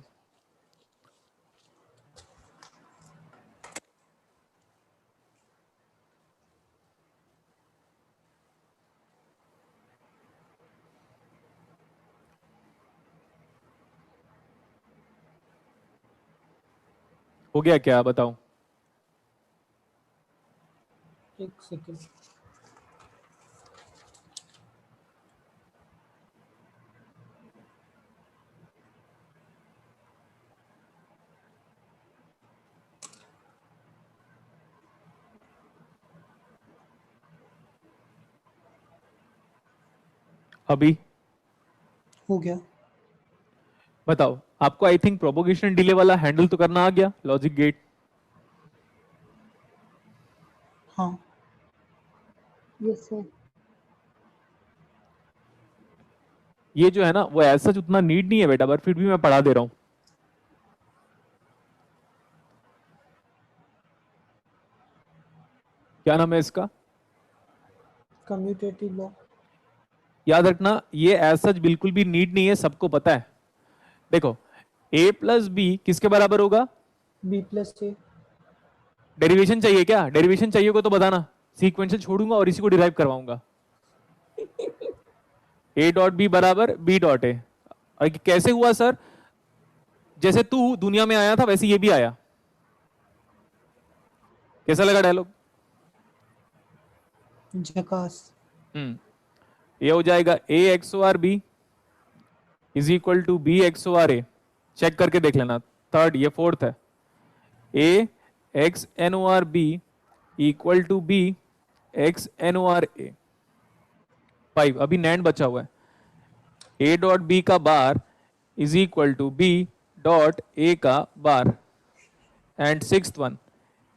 Speaker 1: हो गया क्या? बताओ.
Speaker 2: एक सेकंड.
Speaker 1: अभी
Speaker 2: हो गया.
Speaker 1: बताओ. आपको आई थिंक प्रोपोगेशन डिले वाला हैंडल तो करना आ गया. Logic gate.
Speaker 2: हाँ.
Speaker 4: Yes sir.
Speaker 1: ये जो है ना वो ऐसा उतना नीड नहीं है बेटा, पर फिर भी मैं पढ़ा दे रहा हूं. क्या नाम है इसका?
Speaker 2: Commutative law.
Speaker 1: याद रखना ये ऐसा बिल्कुल भी नीड नहीं है, सबको पता है. देखो a प्लस बी किसके बराबर होगा?
Speaker 2: बी प्लस ए.
Speaker 1: डेरिवेशन चाहिए क्या? डेरिवेशन चाहिए को तो बताना, सीक्वेंशियल छोड़ूंगा और इसी को डिराइव करवाऊंगा. a डॉट बी बराबर b डॉट ए. और कैसे हुआ सर? जैसे तू दुनिया में आया था वैसे ये भी आया. कैसा लगा डायलॉग?
Speaker 2: झकास.
Speaker 1: ये हो जाएगा a XOR b is equal to b XOR a. Check करके देख लेना. थर्ड, ये फोर्थ है. a XNOR b equal to b XNOR a. 5. अभी नैंड बचा हुआ है. a डॉट b का bar is equal to b dot a का bar. And sixth one,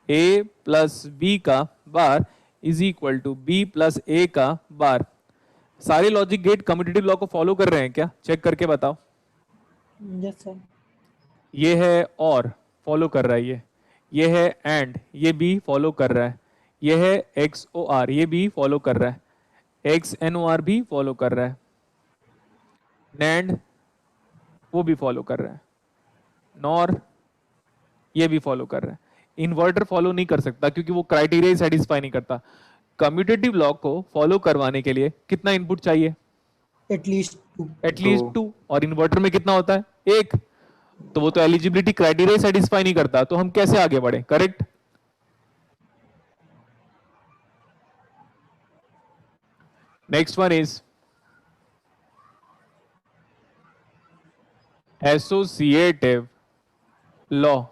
Speaker 1: a plus b का bar is equal to b plus a का bar. सारे logic gate commutative law को फॉलो कर रहे हैं क्या? चेक करके बताओ.
Speaker 2: Yes sir.
Speaker 1: ये है और फॉलो कर रहा है. ये है एंड, ये भी फॉलो कर रहा है. ये है XOR, ये भी फॉलो कर रहा है. XNOR भी फॉलो कर रहा है. NAND वो भी फॉलो कर रहा है. NOR ये भी फॉलो कर रहा है. इन्वर्टर फॉलो नहीं कर सकता क्योंकि वो क्राइटेरिया सेटिस्फाई नहीं करता. कम्यूटेटिव लॉ को फॉलो करवाने के लिए कितना इनपुट चाहिए?
Speaker 2: एटलीस्ट 2.
Speaker 1: एटलीस्ट 2. और इन्वर्टर में कितना होता है? 1. तो वो तो एलिजिबिलिटी क्राइटेरिया सेटिस्फाई नहीं करता, तो हम कैसे आगे बढ़े? Correct. Next one is associative law.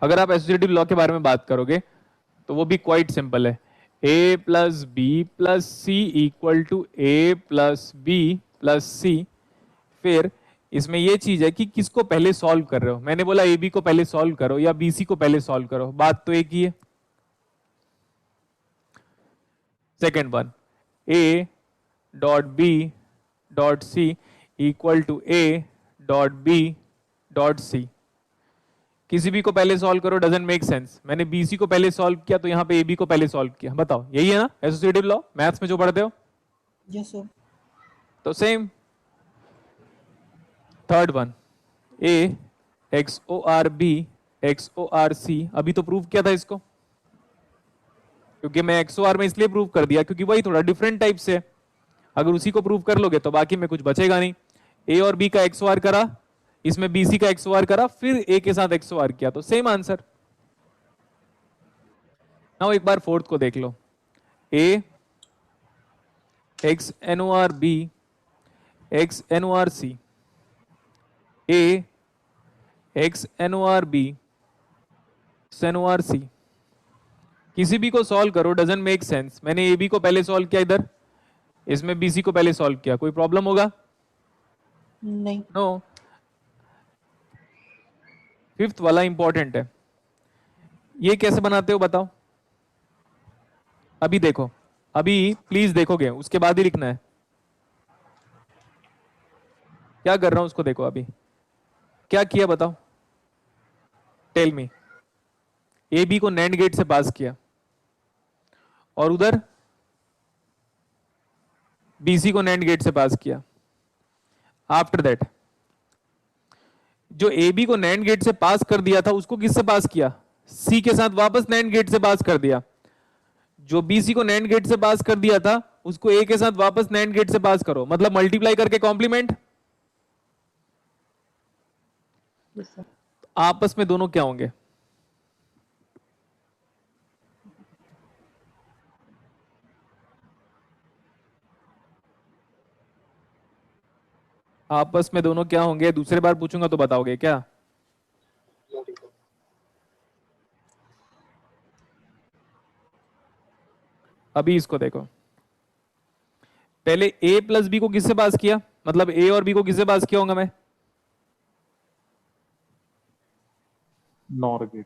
Speaker 1: अगर आप एसोसिएटिव लॉ के बारे में बात करोगे तो वो भी क्वाइट सिंपल है. a plus b plus c equal to a plus b plus c. फिर इसमें ये चीज है कि किसको पहले सॉल्व कर रहे हो. मैंने बोला a b को पहले सॉल्व करो या b c को पहले सॉल्व करो, बात तो एक ही है. Second one, a dot b dot c equal to a dot b dot c. किसी भी को पहले सॉल्व करो, डजंट मेक सेंस. मैंने BC को पहले सॉल्व किया तो यहाँ पे AB को पहले सॉल्व किया. बताओ यही है ना एसोसिएटिव लॉ, मैथ्स में जो पढ़ते हो?
Speaker 2: Yes sir.
Speaker 1: तो same. Third one, A XOR B XOR C. अभी तो प्रूव किया था इसको, क्योंकि मैं XOR में इसलिए प्रूव कर दिया क्योंकि वही थोड़ा डिफरेंट टाइप से. अगर उसी को प्रूव कर लोगे तो बाकी में कुछ बचेगा नहीं. A और B का XOR करा, इसमें BC का XOR करा, फिर A के साथ XOR किया, तो सेम आंसर. नाउ एक बार फोर्थ को देख लो. A XNOR B XNOR C. A XNOR B XNOR C. किसी भी को सॉल्व करो, डजंट मेक सेंस. मैंने AB को पहले सॉल्व किया इधर, इसमें BC को पहले सॉल्व किया, कोई प्रॉब्लम होगा?
Speaker 2: नहीं.
Speaker 1: नो. फिफ्थ वाला इंपॉर्टेंट है. ये कैसे बनाते हो बताओ? अभी देखो, अभी प्लीज देखोगे, उसके बाद ही लिखना है। क्या कर रहा हूं उसको देखो, अभी क्या किया बताओ, टेल मी। ए बी को नैंड गेट से पास किया और उधर बी सी को नैंड गेट से पास किया। आफ्टर दैट जो ए बी को नैंड गेट से पास कर दिया था उसको किससे पास किया? सी के साथ वापस नैंड गेट से पास कर दिया। जो बी सी को नैंड गेट से पास कर दिया था उसको ए के साथ वापस नैंड गेट से पास करो, मतलब मल्टीप्लाई करके कॉम्प्लीमेंट।
Speaker 4: Yes, sir.
Speaker 1: आपस में दोनों क्या होंगे? आपस में दोनों क्या होंगे? दूसरे बार पूछूंगा तो बताओगे क्या? अभी इसको देखो, पहले a प्लस बी को किससे पास किया, मतलब a और b को किससे पास किया होगा मैं?
Speaker 5: Nor gate.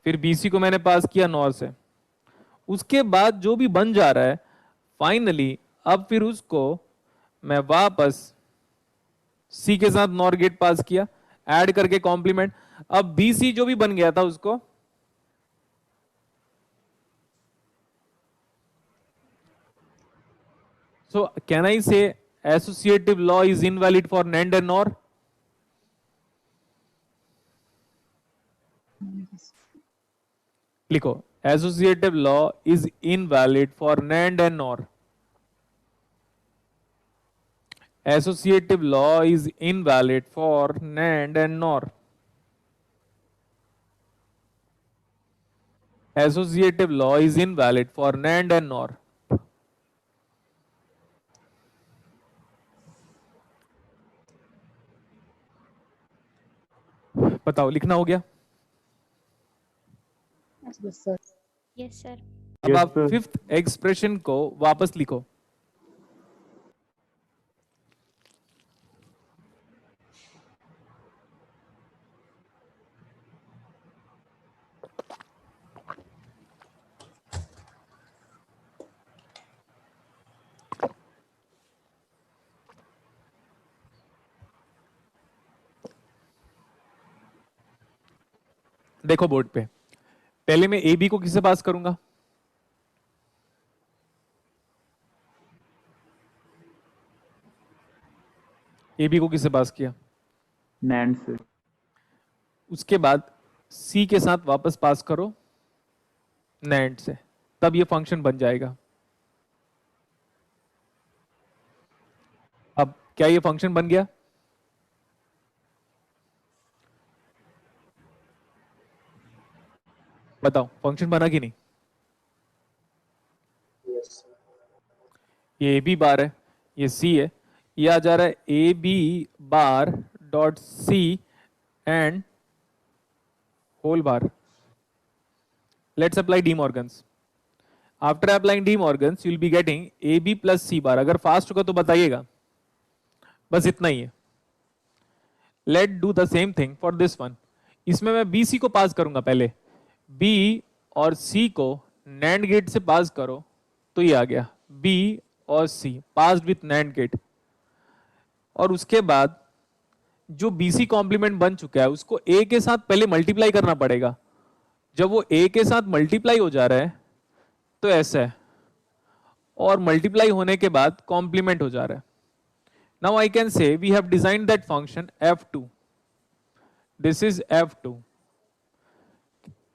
Speaker 1: फिर bc को मैंने पास किया नॉर से। उसके बाद जो भी बन जा रहा है फाइनली, अब फिर उसको मैं वापस c के साथ नॉर गेट पास किया, ऐड करके कॉम्प्लीमेंट। अब bc जो भी बन गया था उसको so can I say associative law is invalid for NAND and NOR? लिखो, associative law is invalid for NAND and NOR. Associative law is invalid for NAND and NOR. Associative law is invalid for NAND and NOR. बताओ, लिखना हो गया?
Speaker 4: Yes, sir.
Speaker 3: Yes sir.
Speaker 1: अब
Speaker 5: Yes,
Speaker 1: आप
Speaker 5: sir.
Speaker 1: Fifth expression को वापस लिखो। देखो बोर्ड पे, पहले मैं ए बी को किससे पास करूंगा? ए बी को किससे पास किया?
Speaker 5: नैंड से।
Speaker 1: उसके बाद सी के साथ वापस पास करो नैंड से, तब ये फंक्शन बन जाएगा। अब क्या ये फंक्शन बन गया? बताओ, फंक्शन बना कि नहीं? ये ए बी बार है, ये सी है, ये आ जा रहा है A B bar dot C and whole bar. Let's apply De Morgan's. After applying De Morgan's you will be getting A B plus C bar. अगर फास्ट होगा तो बताइएगा, बस इतना ही है। Let do the same thing for this one. इसमें मैं बी सी को पास करूंगा, पहले बी और सी को नैंड गेट से पास करो तो ये आ गया बी और सी पास्ड विथ नैंड गेट। और उसके बाद जो बीसी कॉम्प्लीमेंट बन चुका है उसको ए के साथ पहले मल्टीप्लाई करना पड़ेगा। जब वो ए के साथ मल्टीप्लाई हो जा रहा है तो ऐसा है, और मल्टीप्लाई होने के बाद कॉम्प्लीमेंट हो जा रहा है। Now I can say we have designed that function f2, this is f2।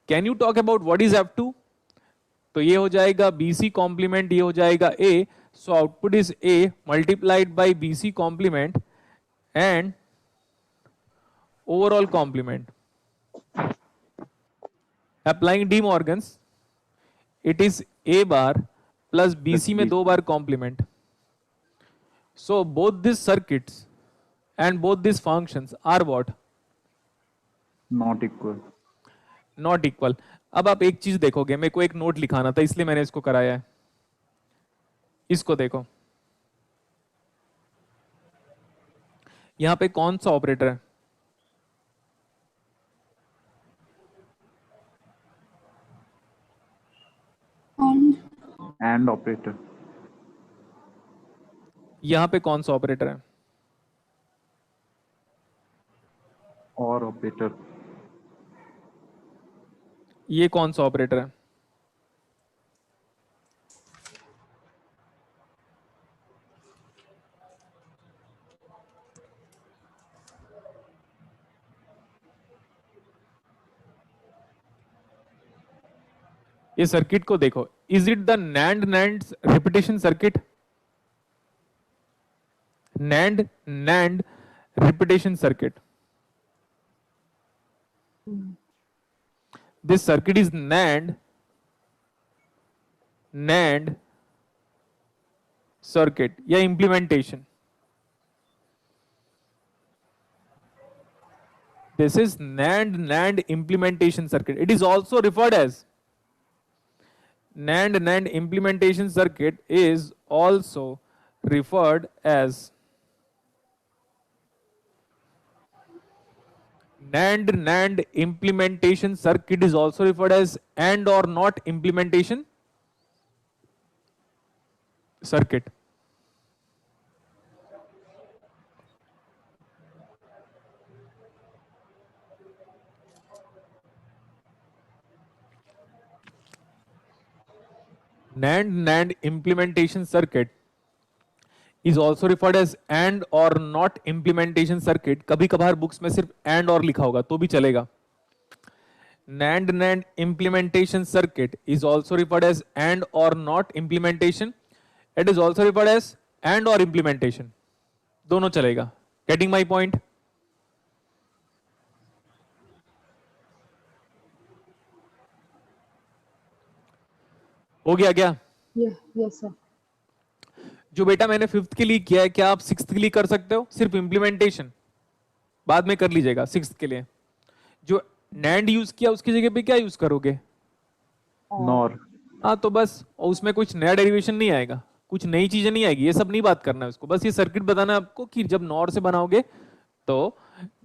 Speaker 1: Can you talk about what is f2? तो ये हो जाएगा BC कॉम्प्लीमेंट, ये हो जाएगा A, so output is A multiplied by BC complement and overall complement. Applying De Morgan's it A bar plus BC में 2 bar complement. So both this circuits and both this functions are what?
Speaker 5: Not equal.
Speaker 1: Not equal. अब आप एक चीज देखोगे, मेरे को एक note लिखाना था इसलिए मैंने इसको कराया है। इसको देखो, यहां पे कौन सा ऑपरेटर है?
Speaker 5: एंड ऑपरेटर,
Speaker 1: यहाँ पे कौन सा ऑपरेटर है?
Speaker 5: और ऑपरेटर,
Speaker 1: ये कौन सा ऑपरेटर है? ये सर्किट को देखो, is it the NAND NAND repetition circuit? NAND NAND repetition circuit. This circuit is NAND circuit या implementation. This is NAND implementation circuit. It is also referred as NAND implementation circuit is also referred as NAND implementation circuit is also referred as AND or NOT implementation circuit. NAND implementation circuit is also referred as AND or NOT implementation circuit. कभी कभार books में सिर्फ AND और लिखा होगा तो भी चलेगा. NAND implementation circuit is also referred as AND or NOT implementation. It is also referred as AND or implementation. दोनों चलेगा. Getting my point? हो गया क्या?
Speaker 4: Yes sir.
Speaker 1: जो बेटा मैंने 5th के लिए किया है, क्या आप 6th के लिए कर सकते हो? सिर्फ इंप्लीमेंटेशन बाद में कर लीजिएगा 6th के लिए. जो NAND यूज किया उसकी जगह पे क्या यूज करोगे?
Speaker 5: नॉर,
Speaker 1: हाँ तो बस, और उसमें कुछ नया डेरिवेशन नहीं आएगा, कुछ नई चीजें नहीं आएगी, ये सब नहीं बात करना है उसको. बस ये सर्किट बताना है आपको कि जब नॉर से बनाओगे तो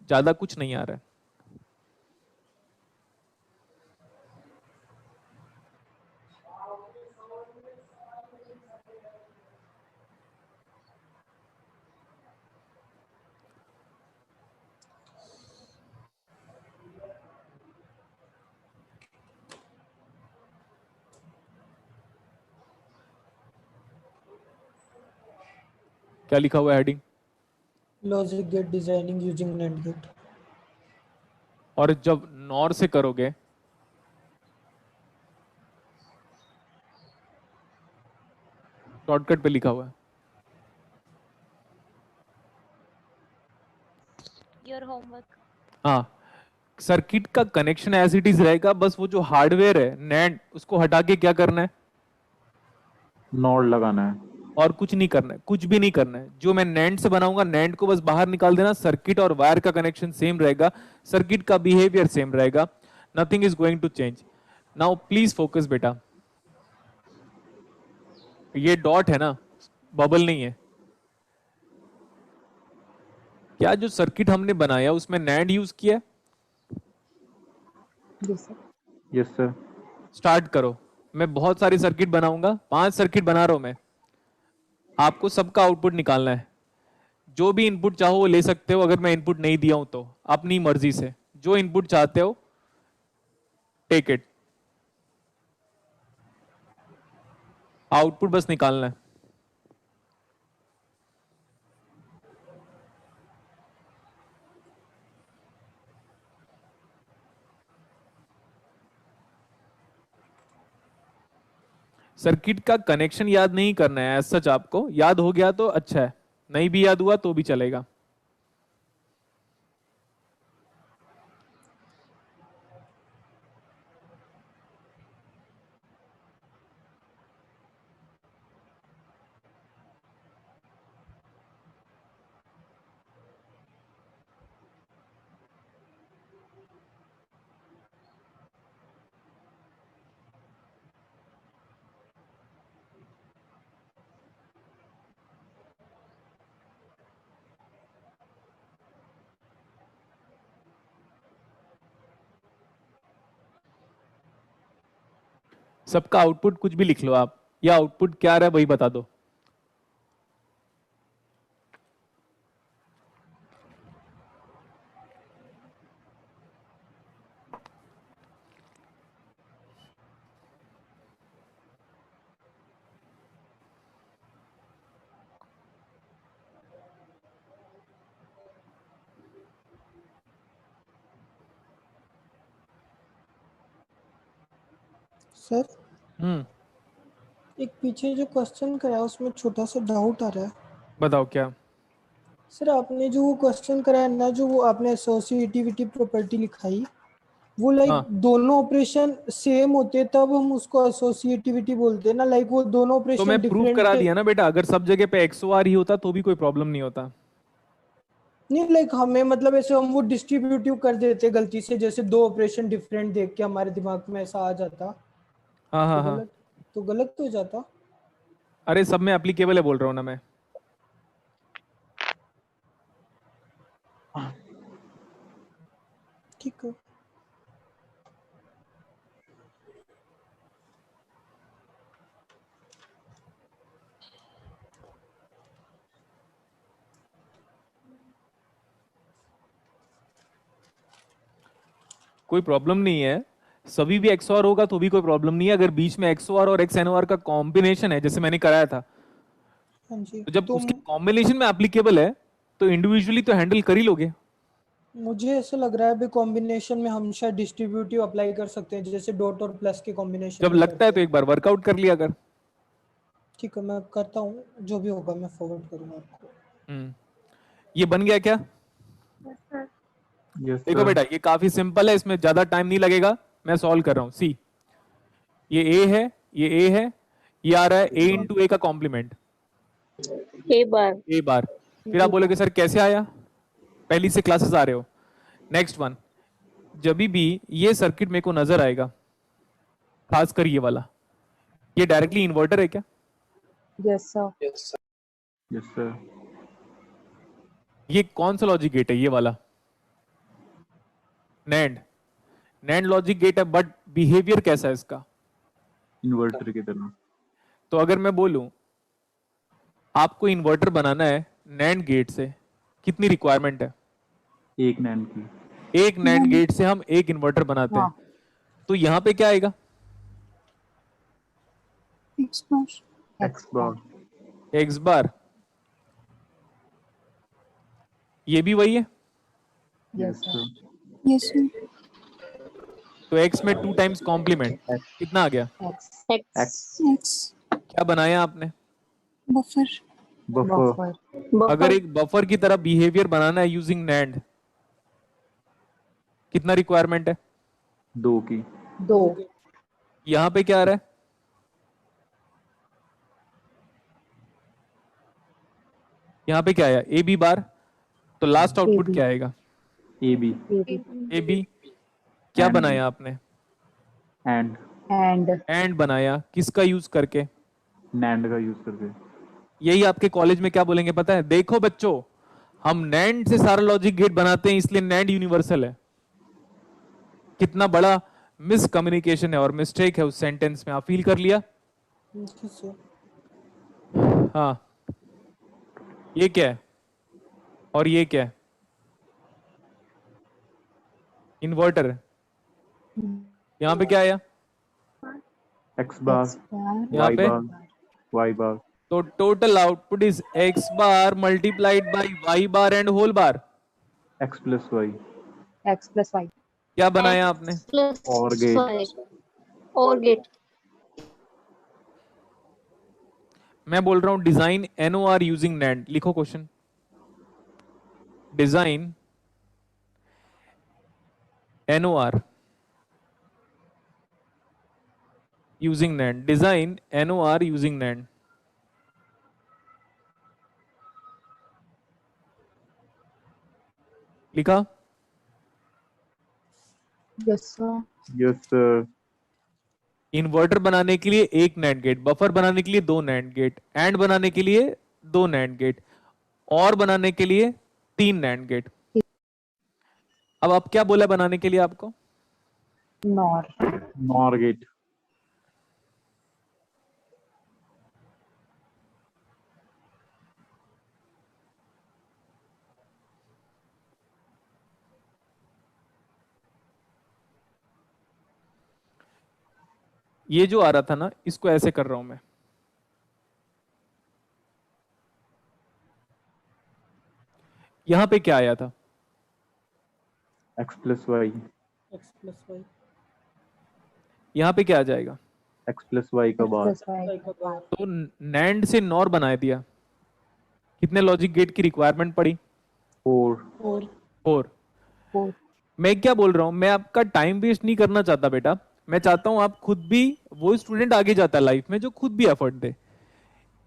Speaker 1: ज्यादा कुछ नहीं आ रहा है. क्या लिखा हुआ है heading?
Speaker 2: Logic gate designing using NAND gate.
Speaker 1: और जब नॉर से करोगे शॉर्टकट पे लिखा हुआ है.
Speaker 6: Your homework.
Speaker 1: हाँ, सर्किट का कनेक्शन एज इट इज रहेगा, बस वो जो हार्डवेयर है नैंड उसको हटा के क्या करना है?
Speaker 5: नॉर लगाना है.
Speaker 1: और कुछ नहीं करना है, कुछ भी नहीं करना है. जो मैं नैंड से बनाऊंगा नैंड को बस बाहर निकाल देना. सर्किट और वायर का कनेक्शन सेम रहेगा, सर्किट का बिहेवियर सेम रहेगा. Nothing is going to change. Now please focus बेटा. ये डॉट है ना, बबल नहीं है. क्या जो सर्किट हमने बनाया उसमें नैंड यूज किया?
Speaker 4: Yes sir.
Speaker 5: Yes sir.
Speaker 1: Start करो. मैं बहुत सारे सर्किट बनाऊंगा, 5 सर्किट बना रहा हूं मैं. आपको सबका आउटपुट निकालना है. जो भी इनपुट चाहो वो ले सकते हो, अगर मैं इनपुट नहीं दिया हूं तो अपनी मर्जी से जो इनपुट चाहते हो टेक इट. आउटपुट बस निकालना है. सर्किट का कनेक्शन याद नहीं करना है. सच आपको याद हो गया तो अच्छा है, नहीं भी याद हुआ तो भी चलेगा. सबका आउटपुट कुछ भी लिख लो आप. या आउटपुट क्या आ रहा है वही बता दो।
Speaker 2: सर
Speaker 1: हम्म,
Speaker 2: एक पीछे जो क्वेश्चन कराया उसमें छोटा सा डाउट आ रहा है।
Speaker 1: बताओ क्या।
Speaker 2: सर आपने जो वो क्वेश्चन कराया ना, जो वो आपने एसोसिएटिविटी प्रॉपर्टी लिखाई, वो लाइक
Speaker 1: हाँ,
Speaker 2: दोनों ऑपरेशन सेम होते तब हम उसको एसोसिएटिविटी बोलते हैं ना, लाइक वो दोनों
Speaker 1: तो मैं
Speaker 2: ऑपरेशन
Speaker 1: प्रूफ करा
Speaker 2: डिफरेंट।
Speaker 1: दिया ना बेटा, अगर सब जगह पे XOR ही होता तो भी कोई प्रॉब्लम नहीं होता।
Speaker 2: नहीं लाइक हमें मतलब ऐसे हम वो डिस्ट्रीब्यूटिव कर देते गलती से, जैसे दो ऑपरेशन डिफरेंट देख के हमारे दिमाग में ऐसा आ जाता
Speaker 1: हाँ
Speaker 2: तो
Speaker 1: हाँ हाँ,
Speaker 2: गलत, तो गलत हो जाता।
Speaker 1: अरे सब में एप्लीकेबल है बोल रहा हूँ ना मैं।
Speaker 2: ठीक है।
Speaker 1: कोई प्रॉब्लम नहीं है, सभी भी XOR होगा तो भी कोई प्रॉब्लम नहीं है। अगर बीच में XOR और XNOR का कॉम्बिनेशन है जैसे मैंने कराया था,
Speaker 2: हाँ जी,
Speaker 1: तो जब
Speaker 2: तो
Speaker 1: उसके कॉम्बिनेशन में एप्लीकेबल है तो इंडिविजुअली तो हैंडल कर ही लोगे।
Speaker 2: मुझे ऐसा लग रहा है अभी कॉम्बिनेशन में हम शायद डिस्ट्रीब्यूटिव अप्लाई कर सकते हैं, जैसे डॉट और प्लस के कॉम्बिनेशन
Speaker 1: जब
Speaker 2: में
Speaker 1: लगता है
Speaker 2: करते
Speaker 1: तो
Speaker 2: हैं।
Speaker 1: एक बार वर्कआउट कर लिया कर।
Speaker 2: ठीक है, मैं करता हूँ, जो भी होगा मैं फॉरवर्ड करूंगा आपको।
Speaker 1: हम्म, ये बन गया क्या।
Speaker 5: यस
Speaker 1: देखो
Speaker 5: सर।
Speaker 1: बेटा ये काफी सिंपल है, इसमें ज्यादा टाइम नहीं लगेगा। मैं सॉल्व कर रहा हूँ। सी, ये ए है, ये ए है, ये आ रहा है ए इंटू ए का कॉम्प्लीमेंट,
Speaker 6: ए बार।
Speaker 1: ए बार। फिर आप बोलोगे सर कैसे आया, पहली से क्लासेस आ रहे हो। नेक्स्ट वन, जब भी ये सर्किट मेरे को नजर आएगा, खासकर ये वाला, ये डायरेक्टली इन्वर्टर है क्या।
Speaker 4: Yes sir.
Speaker 5: Yes sir.
Speaker 1: ये कौन सा लॉजिक गेट है, ये वाला नैंड, नैंड लॉजिक गेट है, बट बिहेवियर कैसा है इसका।
Speaker 5: इन्वर्टर की तरह।
Speaker 1: तो अगर मैं बोलूं आपको इन्वर्टर बनाना है नैंड गेट से, कितनी रिक्वायरमेंट है।
Speaker 5: एक नैन की।
Speaker 1: एक नैंड गेट से हम एक इन्वर्टर बनाते हैं।
Speaker 4: हाँ।
Speaker 1: तो यहां पे क्या आएगा,
Speaker 3: X bar.
Speaker 5: एक्स बार।
Speaker 1: एक्स बार। ये भी वही है,
Speaker 5: yes
Speaker 4: yes sir.
Speaker 5: Sir.
Speaker 3: Yes, sir.
Speaker 1: तो एक्स में 2 टाइम्स कॉम्प्लीमेंट कितना आ गया।
Speaker 4: X
Speaker 6: x
Speaker 3: X.
Speaker 1: क्या बनाया आपने,
Speaker 3: Buffer.
Speaker 5: बफर।
Speaker 4: बफर।
Speaker 1: अगर एक बफर की तरह बिहेवियर बनाना है यूजिंग नैंड, कितना रिक्वायरमेंट है।
Speaker 5: दो की।
Speaker 4: दो।
Speaker 1: यहां पे क्या आ रहा है, यहां पे क्या आया ए बी बार, तो लास्ट आउटपुट
Speaker 4: AB।
Speaker 1: क्या आएगा
Speaker 5: A B.
Speaker 4: AB।
Speaker 1: A B. क्या
Speaker 5: And-
Speaker 1: बनाया आपने,
Speaker 5: एंड
Speaker 4: एंड।
Speaker 1: एंड बनाया, किसका यूज करके।
Speaker 5: नैंड का यूज करके।
Speaker 1: यही आपके कॉलेज में क्या बोलेंगे पता है, देखो बच्चों हम नैंड से सारा लॉजिक गेट बनाते हैं इसलिए नैंड यूनिवर्सल है। कितना बड़ा मिसकम्युनिकेशन है और मिस्टेक है उस सेंटेंस में, आप फील कर लिया।
Speaker 2: किससे?
Speaker 1: हाँ, ये क्या है और ये क्या है, इन्वर्टर। यहां पे क्या आया,
Speaker 5: एक्स बार।
Speaker 1: यहाँ
Speaker 5: वाई
Speaker 1: पे
Speaker 5: बार। Y bar.
Speaker 1: तो total output is x bar multiplied by y bar and whole bar.
Speaker 5: X plus y.
Speaker 4: X plus y.
Speaker 1: क्या बनाया आपने,
Speaker 6: प्लस
Speaker 5: और गेट।
Speaker 6: वाई और गेट।
Speaker 1: मैं बोल रहा हूं डिजाइन NOR यूजिंग नैंड, लिखो question. Design NOR using NAND, design NOR using NAND. लिखा,
Speaker 4: yes sir.
Speaker 5: Yes sir.
Speaker 1: Inverter बनाने के लिए एक नैंड गेट, बफर बनाने के लिए 2 नैंड गेट, एंड बनाने के लिए 2 नैंड गेट, और बनाने के लिए 3 नैंड गेट। अब आप क्या बोला बनाने के लिए आपको,
Speaker 4: नॉर।
Speaker 5: Nor gate.
Speaker 1: ये जो आ रहा था ना, इसको ऐसे कर रहा हूं मैं, यहां पे क्या आया था?
Speaker 5: x plus y,
Speaker 2: x plus y,
Speaker 1: यहां पे क्या आ जाएगा?
Speaker 5: x plus y का बार,
Speaker 4: प्लस वाई
Speaker 2: y का बार,
Speaker 1: तो नैंड से नॉर बना दिया। कितने लॉजिक गेट की रिक्वायरमेंट पड़ी?
Speaker 5: 4,
Speaker 2: 4,
Speaker 1: 4।
Speaker 4: 4
Speaker 1: मैं क्या बोल रहा हूं, मैं आपका टाइम वेस्ट नहीं करना चाहता बेटा, मैं चाहता हूं आप खुद भी, वो स्टूडेंट आगे जाता है लाइफ में जो खुद भी एफर्ट दे।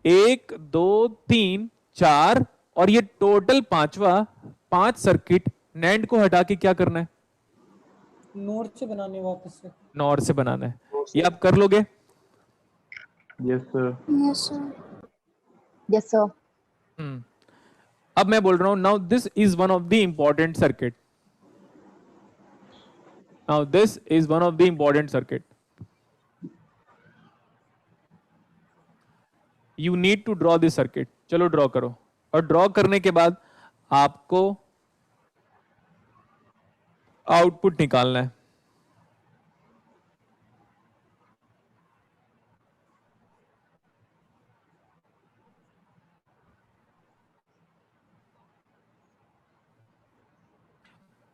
Speaker 1: 1 2 3 4 और ये टोटल पांचवा, 5 सर्किट नैंड को हटा के क्या करना है?
Speaker 2: नोर से बनाने वापस से।
Speaker 1: नॉर से बनाना है। ये आप कर लोगे?
Speaker 5: yes sir,
Speaker 3: yes sir.
Speaker 4: Yes sir
Speaker 1: अब मैं बोल रहा हूं, now this is one of the important circuit, now this is one of the important circuit, you need to draw this circuit. चलो ड्रॉ करो, और ड्रॉ करने के बाद आपको आउटपुट निकालना है।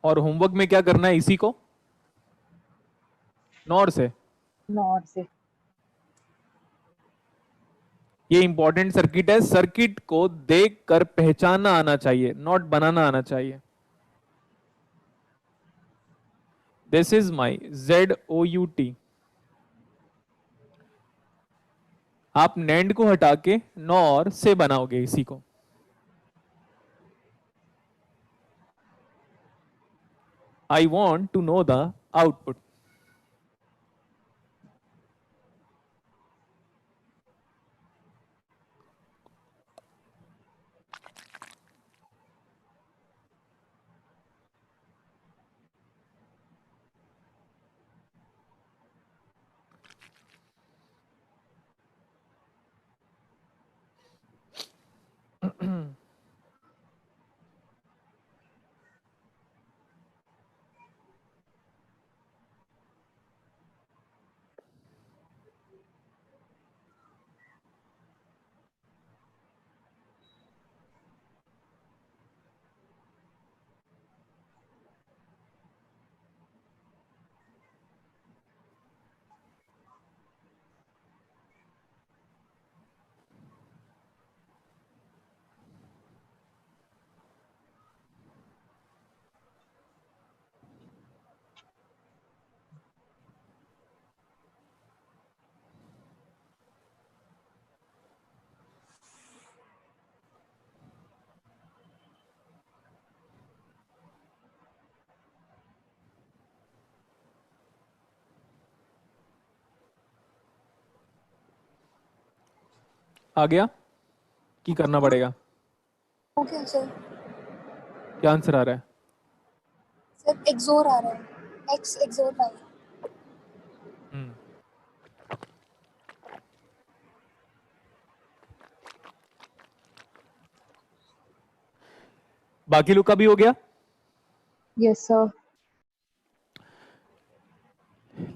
Speaker 1: और होमवर्क में क्या करना है? इसी को नॉर से,
Speaker 4: नॉट से
Speaker 1: ये इंपॉर्टेंट सर्किट है, सर्किट को देखकर पहचानना आना चाहिए, नॉट बनाना आना चाहिए। This is my ZOUT। आप नैंड को हटा के नॉर से बनाओगे इसी को। I want to know the output. आ गया कि करना पड़ेगा?
Speaker 3: Okay sir.
Speaker 1: क्या आंसर आ रहा है?
Speaker 3: सर एक्सोर आ रहा है, एक्स एक्सोर वाई।
Speaker 1: बाकी लोग का भी हो गया?
Speaker 4: Yes sir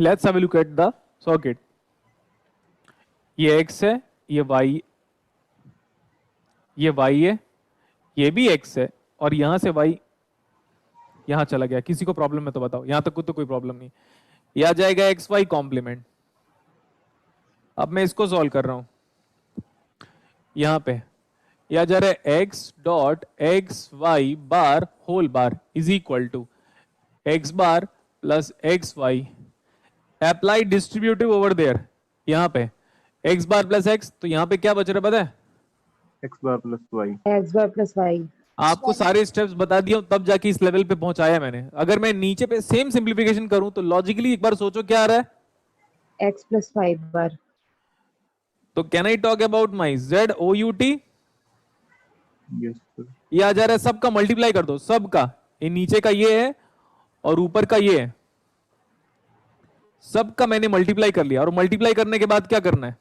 Speaker 1: let's have a look at the circuit. ये x है, ये y, ये y है, ये भी x है, और यहां से y यहां चला गया। किसी को प्रॉब्लम है तो बताओ, यहां तक तो कोई प्रॉब्लम नहीं। ये आ जाएगा xy कॉम्प्लीमेंट। अब मैं इसको सॉल्व कर रहा हूं, यहां पे यह आ जा रहा है x dot x y bar whole bar is equal to x bar plus x y apply distributive over there. यहां पे x बार प्लस x, तो यहां पे क्या बच रहा है पता है?
Speaker 5: x bar plus y,
Speaker 4: x bar plus y
Speaker 1: आपको सारे स्टेप्स बता दिया हूं, तब जाके इस लेवल पे पहुंचाया मैंने। अगर मैं नीचे पे सेम सिंप्लीफिकेशन करूं तो लॉजिकली एक बार सोचो क्या आ रहा है।
Speaker 4: एक्स प्लस वाई बार
Speaker 1: तो can I talk about my ZOUT?
Speaker 5: yes sir,
Speaker 1: ये आ जा रहा है, सबका मल्टीप्लाई कर दो, सबका। ये नीचे का ये है और ऊपर का ये है, सबका मैंने मल्टीप्लाई कर लिया। और मल्टीप्लाई करने के बाद क्या करना है?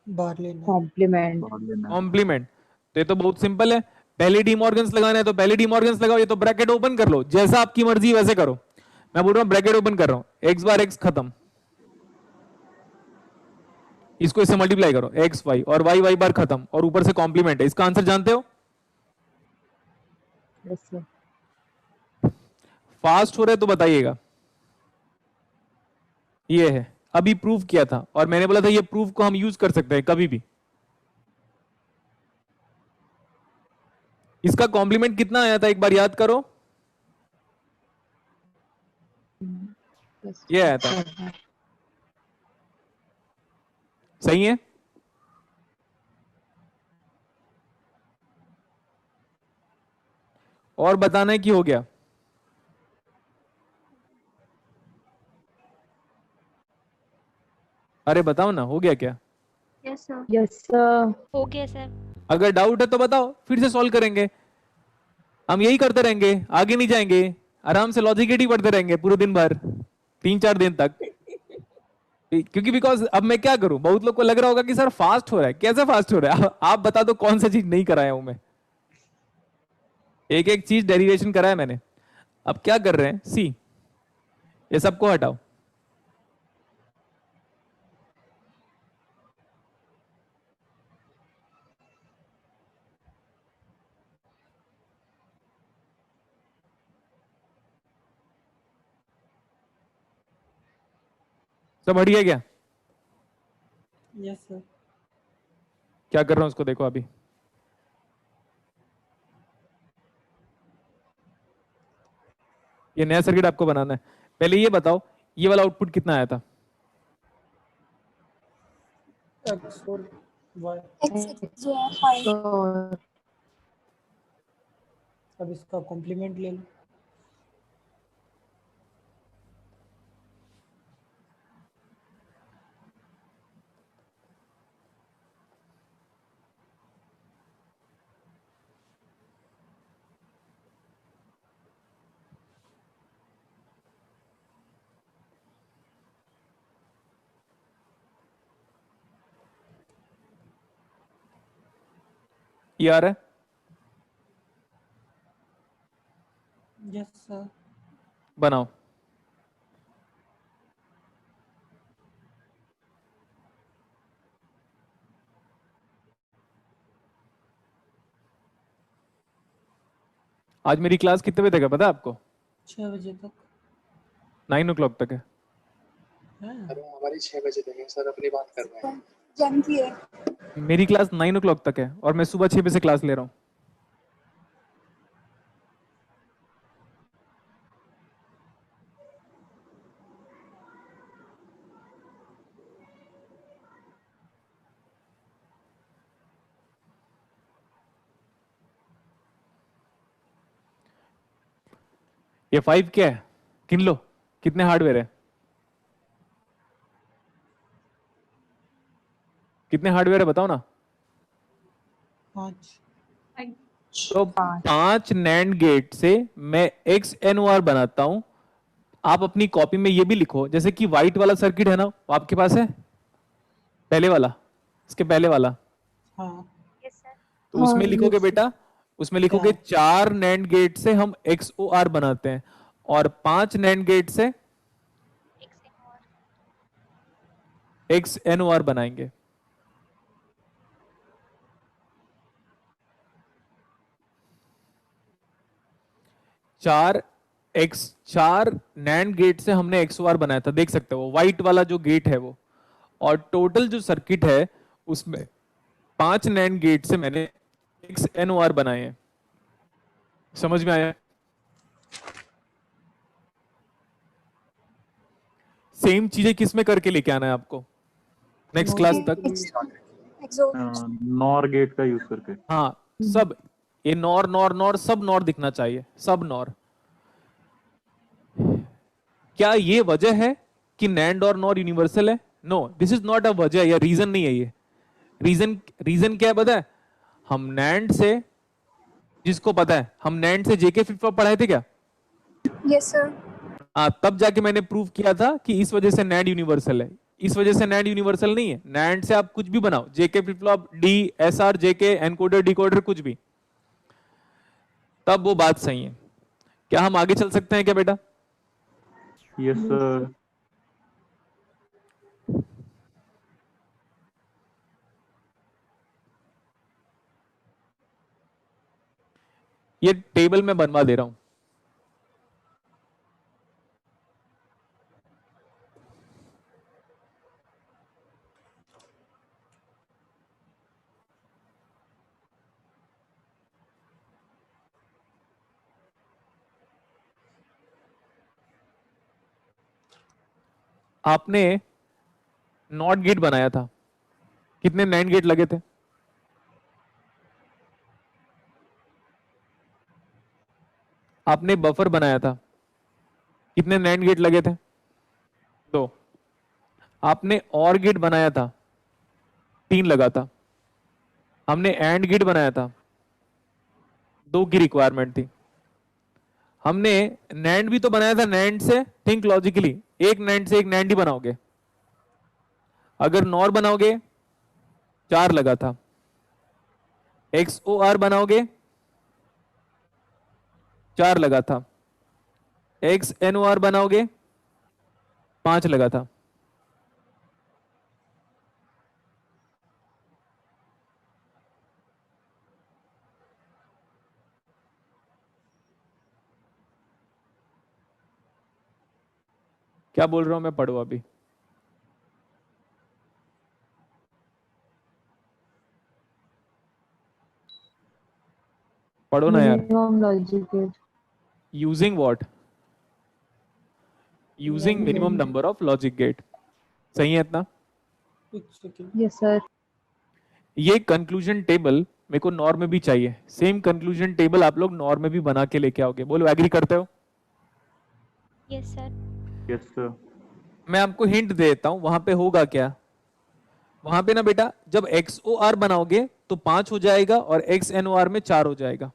Speaker 2: बाहर लेना।
Speaker 4: कॉम्प्लीमेंट
Speaker 5: बाहर लेना है।
Speaker 1: कॉम्प्लीमेंट। तो ये तो बहुत सिंपल है, पहले डीमॉर्गन्स लगाना है तो पहले डीमॉर्गन्स लगाओ, ये तो ब्रैकेट ओपन कर लो, जैसा आपकी मर्जी वैसे करो। मैं बोल रहा हूं ब्रैकेट ओपन कर रहा हूं, x बार x खत्म, इसको इससे मल्टीप्लाई करो, एक्स वाई, और वाई वाई बार खत्म, और ऊपर से कॉम्प्लीमेंट है। इसका आंसर जानते हो?
Speaker 4: Yes sir.
Speaker 1: फास्ट हो रहा है तो बताइएगा। ये है, अभी प्रूव किया था, और मैंने बोला था ये प्रूफ को हम यूज कर सकते हैं कभी भी। इसका कॉम्प्लीमेंट कितना आया था एक बार याद करो। ये आया था, सही है? और बताना है कि हो गया? अरे बताओ ना, हो गया क्या?
Speaker 6: Yes sir.
Speaker 4: Yes sir.
Speaker 6: हो गया सर।
Speaker 1: अगर डाउट है तो बताओ, फिर से सॉल्व करेंगे। हम यही करते रहेंगे, आगे नहीं जाएंगे, आराम से लॉजिक ही पढ़ते रहेंगे पूरे दिन भर, 3-4 दिन तक। क्योंकि बिकॉज अब मैं क्या करूं, बहुत लोग को लग रहा होगा कि सर फास्ट हो रहा है। कैसे फास्ट हो रहा है? आप बता दो कौन सा चीज नहीं कराया हूं मैं। एक एक चीज डेरिवेशन कराया मैंने। अब क्या कर रहे हैं, सी, ये सबको हटाओ। सब हट गया क्या?
Speaker 2: Yes sir.
Speaker 1: क्या कर रहा हूं उसको देखो अभी। ये नया सर्किट आपको बनाना है। पहले ये बताओ, ये वाला आउटपुट कितना आया था?
Speaker 2: एक्स और वाई।
Speaker 3: एक्स जो है 5।
Speaker 4: तो
Speaker 2: अब इसका कॉम्प्लीमेंट ले लो।
Speaker 1: ये आ रहा है?
Speaker 2: Yes sir.
Speaker 1: बनाओ। आज मेरी क्लास कितने बजे तक है पता है आपको?
Speaker 2: 6 बजे तक
Speaker 1: 9 o'clock तक है।
Speaker 2: है।
Speaker 7: हमारी 6 बजे तक है सर, अपनी बात कर रहे हैं।
Speaker 3: जन की है।
Speaker 1: मेरी क्लास 9 o'clock तक है, और मैं सुबह 6 बजे से क्लास ले रहा हूँ। ये 5 क्या है? गिन लो, कितने हार्डवेयर है? कितने हार्डवेयर है बताओ ना।
Speaker 2: 5।
Speaker 1: तो 5 नैंड गेट से मैं XNOR बनाता हूं। आप अपनी कॉपी में ये भी लिखो, जैसे कि व्हाइट वाला सर्किट है ना, वो आपके पास है, पहले वाला, इसके पहले वाला।
Speaker 2: हाँ।
Speaker 6: Yes sir.
Speaker 1: तो
Speaker 4: हाँ,
Speaker 1: उसमें लिखोगे
Speaker 4: yes,
Speaker 1: बेटा, उसमें लिखोगे
Speaker 2: क्या?
Speaker 1: 4 नैंड गेट से हम XOR बनाते हैं, और 5 नैंड गेट से XNOR बनाएंगे। चार नैंड गेट से हमने XOR बनाया था, देख सकते हो व्हाइट वाला जो गेट है वो। और टोटल जो सर्किट है उसमें 5 नैंड गेट से मैंने XNOR बनाए हैं। समझ में आया? सेम चीजें किस में करके लेके आना है आपको नेक्स्ट क्लास तक?
Speaker 3: एग्जॉस्ट।
Speaker 5: नॉर गेट का यूज करके।
Speaker 1: हाँ, सब ये नॉर नॉर नॉर सब नॉर दिखना चाहिए, सब नॉर। क्या ये वजह है कि नैंड और नॉर यूनिवर्सल है? No, this is not a वजह या रीजन नहीं है ये। रीजन क्या है पता है? हम नैंड से, जिसको पता है, हम नैंड से जेके फ्लिप फ्लॉप पढ़ाए थे क्या?
Speaker 3: Yes sir.
Speaker 1: तब जाके मैंने प्रूव किया था कि इस वजह से नैंड यूनिवर्सल है। इस वजह से नैंड यूनिवर्सल नहीं है। नैंड से आप कुछ भी बनाओ, JK flip flop, D, SR, JK, encoder, decoder, कुछ भी, तब वो बात सही है। क्या हम आगे चल सकते हैं क्या बेटा?
Speaker 5: Yes sir.
Speaker 1: ये टेबल में बनवा दे रहा हूं। आपने नॉट गेट बनाया था, कितने नैंड गेट लगे थे? आपने बफर बनाया था, कितने नैंड गेट लगे थे? 2। आपने और गेट बनाया था, 3 लगा था। हमने एंड गेट बनाया था, 2 की रिक्वायरमेंट थी। हमने नैंड भी तो बनाया था, नैंड से थिंक लॉजिकली, एक नैंड से एक नैंड ही बनाओगे। अगर नॉर बनाओगे 4 लगा था। XOR बनाओगे 4 लगा था। XNOR बनाओगे 5 लगा था। क्या बोल रहा हूं मैं, पढ़ो अभी। पढ़ो ना यार।
Speaker 4: Minimum logic gate.
Speaker 1: Using what? Using minimum number of logic gate. सही है इतना?
Speaker 2: एक सेकंड।
Speaker 4: Yes sir.
Speaker 1: ये कंक्लूजन टेबल मेरे को नॉर में भी चाहिए। सेम कंक्लूजन टेबल आप लोग नॉर में भी बना के लेके आओगे। बोलो एग्री करते हो?
Speaker 6: Yes sir.
Speaker 5: Yes sir.
Speaker 1: मैं आपको हिंट दे देता हूं, वहां पे होगा क्या। वहां पे ना बेटा, जब XOR बनाओगे तो 5 हो जाएगा और XNOR में 4 हो जाएगा।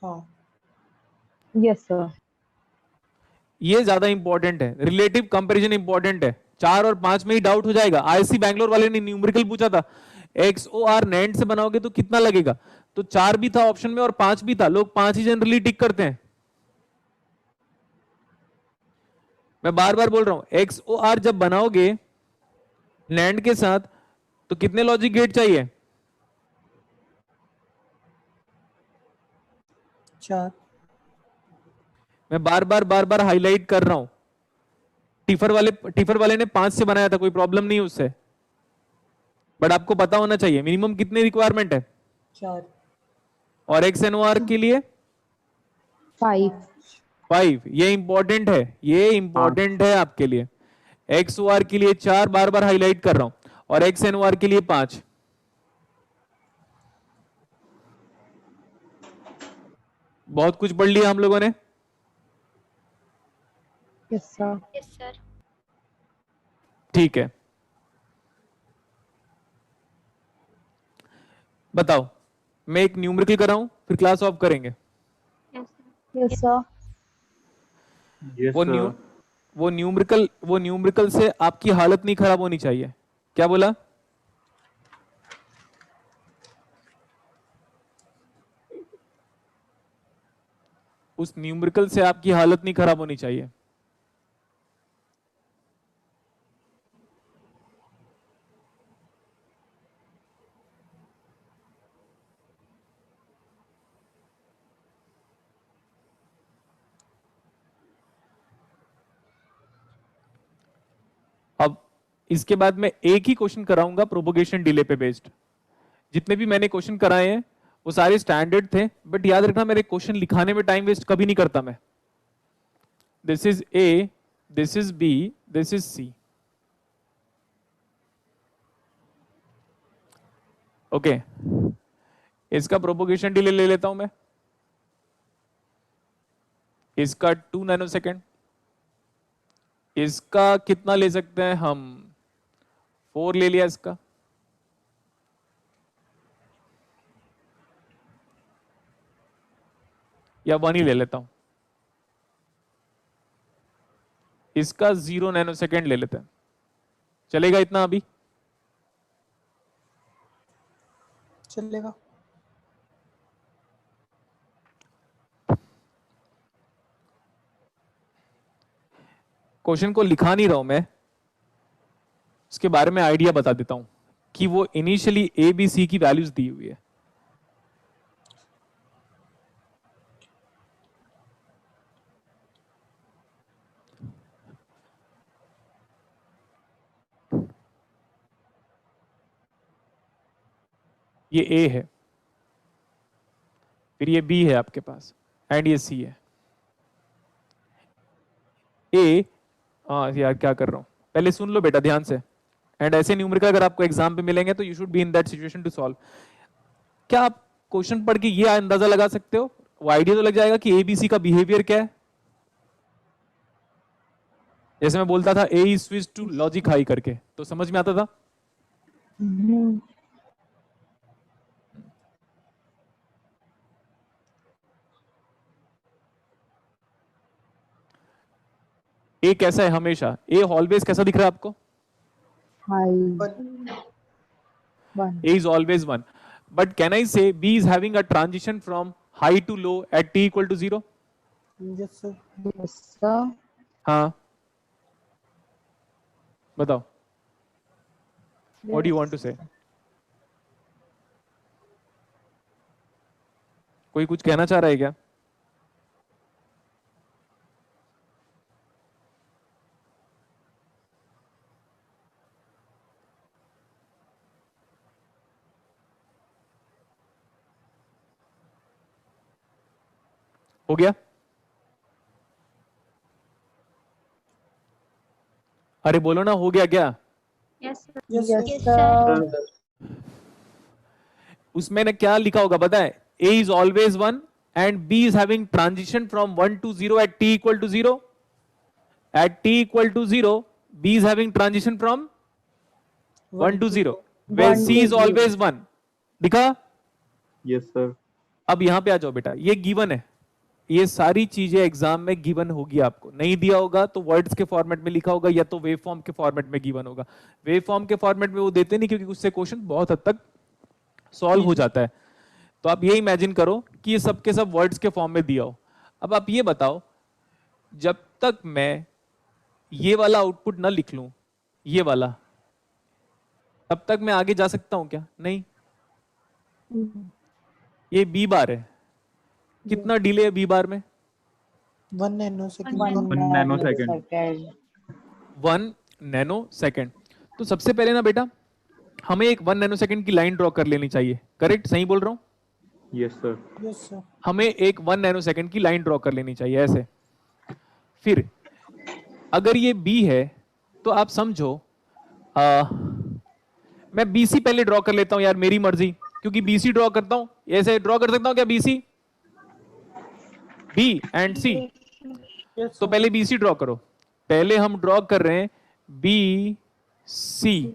Speaker 2: हाँ
Speaker 4: यस सर।
Speaker 1: ये ज्यादा इंपॉर्टेंट है, रिलेटिव कंपैरिजन इंपॉर्टेंट है। 4 और 5 में ही डाउट हो जाएगा। आईआईसी बैंगलोर वाले ने न्यूमेरिकल पूछा था, XOR नैंड से बनाओगे तो कितना लगेगा, तो 4 भी था ऑप्शन में और 5 भी था। लोग 5 ही जनरली टिक करते हैं। मैं बार बार बोल रहा हूं, XOR जब बनाओगे नैंड के साथ तो कितने लॉजिक गेट चाहिए?
Speaker 2: 4।
Speaker 1: मैं बार बार हाईलाइट कर रहा हूं। टिफर वाले ने 5 से बनाया था, कोई प्रॉब्लम नहीं उससे, बट आपको पता होना चाहिए मिनिमम कितनी रिक्वायरमेंट है।
Speaker 2: 4।
Speaker 1: और XNOR के लिए
Speaker 4: 5।
Speaker 1: 5। ये इंपॉर्टेंट है, ये इंपॉर्टेंट है आपके लिए। XOR के लिए 4, बार बार हाईलाइट कर रहा हूं, और XNOR के लिए 5। बहुत कुछ पढ़ लिया हम लोगों ने।
Speaker 4: Yes sir.
Speaker 6: Yes sir.
Speaker 1: ठीक है, बताओ। मैं एक न्यूमेरिकल कराऊं, फिर क्लास ऑफ करेंगे।
Speaker 4: Yes sir.
Speaker 5: यस
Speaker 1: वो
Speaker 5: सर।
Speaker 1: वो न्यूमेरिकल से आपकी हालत नहीं खराब होनी चाहिए। क्या बोला? उस न्यूमेरिकल से आपकी हालत नहीं खराब होनी चाहिए। अब इसके बाद मैं एक ही क्वेश्चन कराऊंगा प्रोपोगेशन डिले पे बेस्ड। जितने भी मैंने क्वेश्चन कराए हैं वो सारे स्टैंडर्ड थे, बट याद रखना मेरे क्वेश्चन लिखाने में टाइम वेस्ट कभी नहीं करता मैं। This is A, this is B, this is C. Okay, इसका प्रोपोगेशन डिले ले लेता हूं मैं। इसका 2 नैनोसेकंड। इसका कितना ले सकते हैं हम? 4 ले लिया इसका। या 1 ही ले लेता हूं। इसका 0 नैनोसेकंड ले लेते हैं। चलेगा इतना अभी?
Speaker 2: चलेगा।
Speaker 1: क्वेश्चन को लिखा नहीं रहा हूं मैं, उसके बारे में आइडिया बता देता हूं कि वो इनिशियली ए बी सी की वैल्यूज दी हुई है। ये A है, फिर ये B है आपके पास, एंड ये C है। A, हाँ यार क्या कर रहा हूँ, पहले सुन लो बेटा ध्यान से। एंड ऐसे न्यूमेरिकल अगर आपको एग्जाम पे मिलेंगे तो you should be in that situation to solve. क्या आप क्वेश्चन पढ़ के ये अंदाजा लगा सकते हो, वो आइडिया तो लग जाएगा कि ABC का बिहेवियर क्या है। जैसे मैं बोलता था A is switch to logic high करके, तो समझ में आता था। A कैसा है हमेशा, A ऑलवेज कैसा दिख रहा है आपको?
Speaker 4: High one
Speaker 1: A is always 1. But can I say B is having a transition from high to low at t equal to 0?
Speaker 2: Yes sir.
Speaker 4: Yes sir
Speaker 1: हाँ बताओ, what do you want to say? कोई कुछ कहना चाह रहा है क्या? हो गया? अरे बोलो ना, हो गया क्या?
Speaker 6: Yes sir.
Speaker 2: Yes
Speaker 4: yes
Speaker 2: sir.
Speaker 4: Sir
Speaker 1: उसमें ने क्या लिखा होगा पता है? A is always 1 and B is having transition from 1 to 0 at t equal to 0. At t equal to 0, B is having transition from 1 to 0, where
Speaker 4: 1
Speaker 1: C
Speaker 4: to
Speaker 1: is
Speaker 4: 0.
Speaker 1: always 1. दिखा?
Speaker 5: Yes sir.
Speaker 1: अब यहां पे आ जाओ बेटा, ये given है, ये सारी चीजें एग्जाम में गिवन होगी। आपको नहीं दिया होगा तो वर्ड्स के फॉर्मेट में लिखा होगा या तो वेव फॉर्म के फॉर्मेट में गिवन होगा। वेव फॉर्म के फॉर्मेट में वो देते नहीं क्योंकि उससे क्वेश्चन बहुत हद तक सॉल्व हो जाता है। तो आप ये इमेजिन करो कि ये सब के सब वर्ड्स के फॉर्म में दिया हो। अब आप ये बताओ, जब तक मैं ये वाला आउटपुट ना लिख लूं, ये वाला, तब तक मैं आगे जा सकता हूं क्या? नहीं। ये बी बार है, कितना डिले है बी बार में?
Speaker 2: 1 nano second.
Speaker 5: 1 nano second.
Speaker 1: 1 nano second. तो सबसे पहले ना बेटा हमें एक 1 नैनो सेकंड की लाइन ड्रॉ कर लेनी चाहिए। करेक्ट? सही बोल रहा हूं?
Speaker 5: Yes sir.
Speaker 2: Yes sir.
Speaker 1: हमें एक 1 नैनो सेकंड की लाइन ड्रॉ कर लेनी चाहिए ऐसे। फिर अगर ये बी है तो आप समझो मैं BC पहले ड्रॉ कर लेता हूं यार, मेरी मर्जी, क्योंकि BC ड्रॉ करता हूं। ऐसे ड्रॉ कर सकता हूं क्या BC? B and C।
Speaker 2: Yes
Speaker 1: तो पहले BC ड्रॉ करो। पहले हम ड्रॉ कर रहे हैं BC।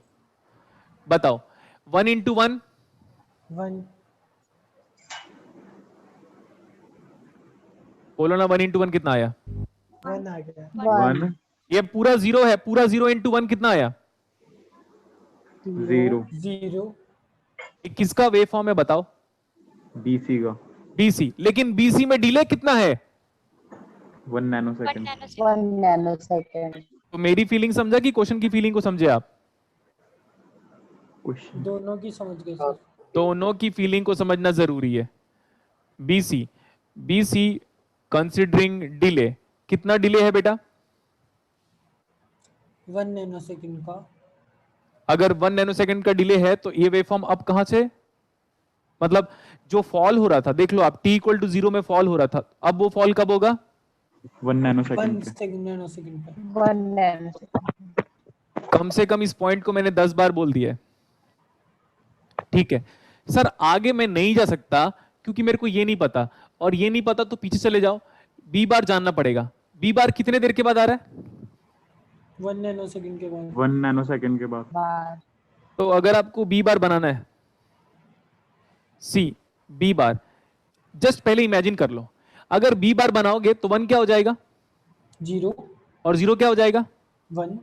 Speaker 1: बताओ 1 into 1
Speaker 2: 1
Speaker 1: बोलो ना, 1 into 1 कितना आया?
Speaker 2: 1 आ गया।
Speaker 5: 1
Speaker 1: ये पूरा 0 है, पूरा 0 into 1 कितना आया?
Speaker 5: 0
Speaker 2: 0
Speaker 1: ये किसका वेव फॉर्म है बताओ?
Speaker 5: BC का
Speaker 1: BC। लेकिन BC में डिले कितना है?
Speaker 5: 1 nano
Speaker 6: 1
Speaker 5: second.
Speaker 6: Nano second.
Speaker 4: 1 nano second
Speaker 1: तो मेरी फीलिंग समझा कि क्वेश्चन की फीलिंग को समझे आप?
Speaker 5: क्वेश्चन
Speaker 2: दोनों की समझ गए सर।
Speaker 1: दोनों की फीलिंग को समझना जरूरी है। BC कंसिडरिंग डिले, कितना डिले है बेटा?
Speaker 2: 1 नैनो सेकंड का।
Speaker 1: अगर 1 नैनो सेकंड का डिले है तो ये वेव फॉर्म अब कहां से, मतलब जो फॉल हो रहा था, देख लो आप, t इक्वल टू 0 में फॉल हो रहा था, अब वो फॉल कब होगा?
Speaker 5: 1 नैनो
Speaker 2: 1
Speaker 5: सेकंड पे।
Speaker 2: सेकंड नैनो सेकंड का।
Speaker 4: 1 नैनो सेकंड
Speaker 1: कम से कम इस पॉइंट को मैंने 10 बार बोल दिया है। ठीक है सर, आगे मैं नहीं जा सकता क्योंकि मेरे को ये नहीं पता, और ये नहीं पता तो पीछे चले जाओ, बी बार जानना पड़ेगा। बी बार कितने देर के बाद आ रहा है?
Speaker 2: 1 नैनो सेकंड के बाद।
Speaker 5: 1 नैनो सेकंड के बाद।
Speaker 4: बार
Speaker 1: तो अगर आपको बी बार बनाना है, सी बी बार, जस्ट पहले इमेजिन कर लो, अगर बी बार बनाओगे तो 1 क्या हो जाएगा
Speaker 2: 0
Speaker 1: और 0 क्या हो जाएगा?
Speaker 2: 1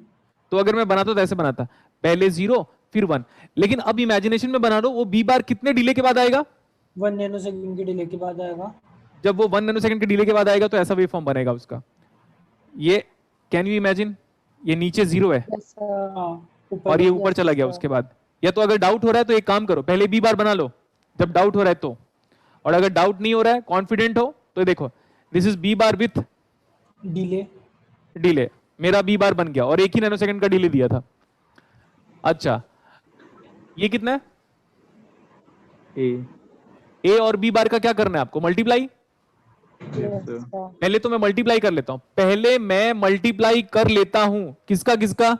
Speaker 1: तो अगर मैं बनाता तो ऐसे बनाता, पहले 0 फिर 1, लेकिन अब इमेजिनेशन में बना लो, वो बी बार कितने डिले के बाद आएगा?
Speaker 2: 1 नैनो सेकंड के डिले के बाद आएगा।
Speaker 1: जब वो 1 नैनो सेकंड के डिले के बाद आएगा तो ऐसा वेव फॉर्म बनेगा उसका। ये कैन यू इमेजिन, ये नीचे 0 है
Speaker 4: यस सर
Speaker 2: हाँ
Speaker 1: और ये ऊपर चला गया उसके बाद। या तो अगर डाउट हो रहा है तो एक काम करो, पहले बी बार बना लो जब डाउट हो रहा है तो, और अगर डाउट नहीं हो रहा है, कॉन्फिडेंट हो, तो देखो this is B bar with
Speaker 2: delay.
Speaker 1: Delay, मेरा बी बार बन गया और 1 ही नैनो सेकंड का डिले दिया था। अच्छा ये कितना है?
Speaker 5: A,
Speaker 1: ए और बी बार का क्या करना है आपको? मल्टीप्लाई।
Speaker 5: yes sir,
Speaker 1: पहले तो मैं मल्टीप्लाई कर लेता हूं, पहले मैं मल्टीप्लाई कर लेता हूं किसका किसका?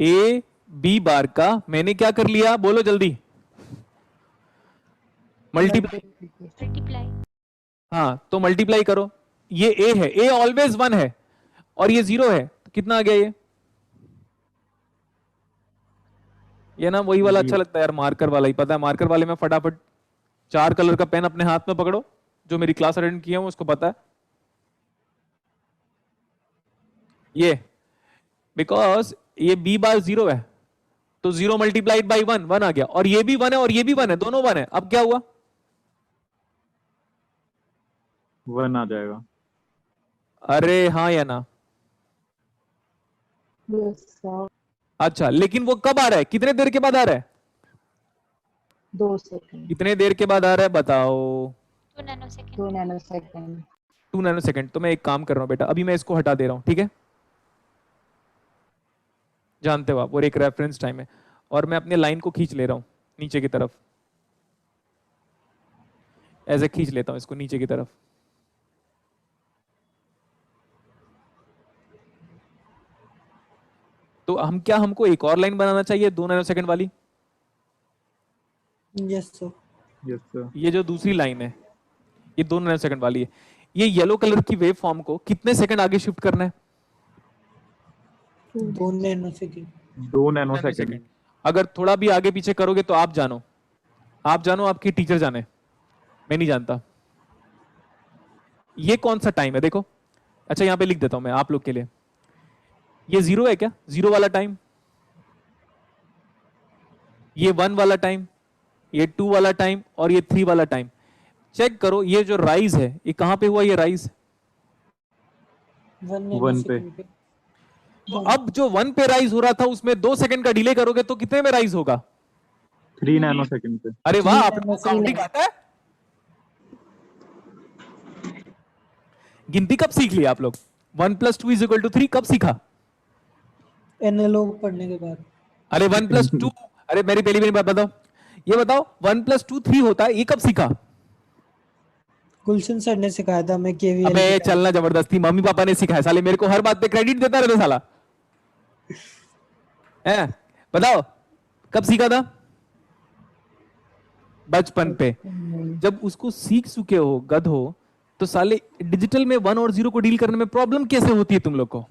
Speaker 1: ए बी बार का मैंने क्या कर लिया? बोलो जल्दी। मल्टीप्लाई।
Speaker 6: मल्टीप्लाई।
Speaker 1: हाँ तो मल्टीप्लाई करो। ये ए है, ए ऑलवेज 1 है और ये 0 है, तो कितना आ गया ये ना वही वाला अच्छा लगता है यार, मार्कर वाला ही। पता है मार्कर वाले में फटाफट 4 कलर का पेन अपने हाथ में पकड़ो, जो मेरी क्लास अटेंड किया हूं उसको पता है ये, बिकॉज ये बी बार 0 है तो 0 मल्टीप्लाइड बाई 1, 1 आ गया, और ये भी 1 है और ये भी 1 है, दोनों 1 है। अब क्या हुआ?
Speaker 5: 1 आ जाएगा।
Speaker 1: अरे हाँ या ना? अच्छा, लेकिन वो कब आ रहा है? कितने देर के बाद आ रहा है?
Speaker 4: 2 सेकंड।
Speaker 1: कितने देर के बाद आ रहा है बताओ?
Speaker 6: 2 नैनोसेकंड।
Speaker 4: 2 नैनोसेकंड।
Speaker 1: 2 nano second. तो मैं एक काम कर रहा हूं बेटा, अभी मैं इसको हटा दे रहा हूं, ठीक है? जानते हो आप, और एक रेफरेंस टाइम है, और मैं अपने लाइन को खींच ले रहा हूं नीचे की तरफ, ऐसे खींच लेता हूं इसको नीचे की तरफ। तो हम क्या, हमको एक और लाइन बनाना चाहिए 2 नैनो सेकंड वाली।
Speaker 2: Yes sir.
Speaker 5: yes sir,
Speaker 1: ये जो दूसरी लाइन है ये 2 नैनो सेकंड वाली है, ये येलो कलर की वेव फॉर्म को कितने सेकंड आगे शिफ्ट करना है?
Speaker 2: 2 नैनो सेकंड।
Speaker 5: 2 नैनोसेकंड।
Speaker 1: अगर थोड़ा भी आगे पीछे करोगे तो आप जानो, आप जानो, आपकी टीचर जाने, मैं नहीं जानता। ये कौन सा टाइम है देखो? अच्छा यहां पे लिख देता हूं मैं आप लोग के लिए, ये 0 है क्या? 0 वाला टाइम, ये 1 वाला टाइम, ये 2 वाला टाइम और ये 3 वाला टाइम। चेक करो ये जो राइज है ये कहां पे हुआ? ये राइज
Speaker 2: 1
Speaker 5: 1
Speaker 2: नैनोसेकंड पे।
Speaker 1: तो अब जो 1 पे राइज हो रहा था उसमें 2 सेकंड का डिले करोगे तो कितने में राइज होगा?
Speaker 5: 3 नैनोसेकंड पे।
Speaker 1: अरे वाह,
Speaker 2: 3
Speaker 1: आपको
Speaker 2: नैनोसेकंड।
Speaker 1: काउंटिंग आता है? गिनती कब सीख लिया आप लोग? 1 + 2 = 3 कब सीखा?
Speaker 2: एनएलओ पढ़ने के बाद।
Speaker 1: अरे 1 + 2, अरे मेरी पहली बात बताओ, ये बताओ 1 + 2 3 होता है, ये कब सीखा?
Speaker 2: गुलशन सर ने सिखाया था, मैं केवीएल।
Speaker 1: अबे चलना, जबरदस्ती मम्मी पापा ने सिखाया, साले मेरे को हर बात पे क्रेडिट देता रहता साला है। बताओ कब सीखा था? बचपन पे। जब उसको सीख चुके हो गध हो तो साले डिजिटल में 1 और 0 को डील करने में प्रॉब्लम कैसे होती है तुम लोग को?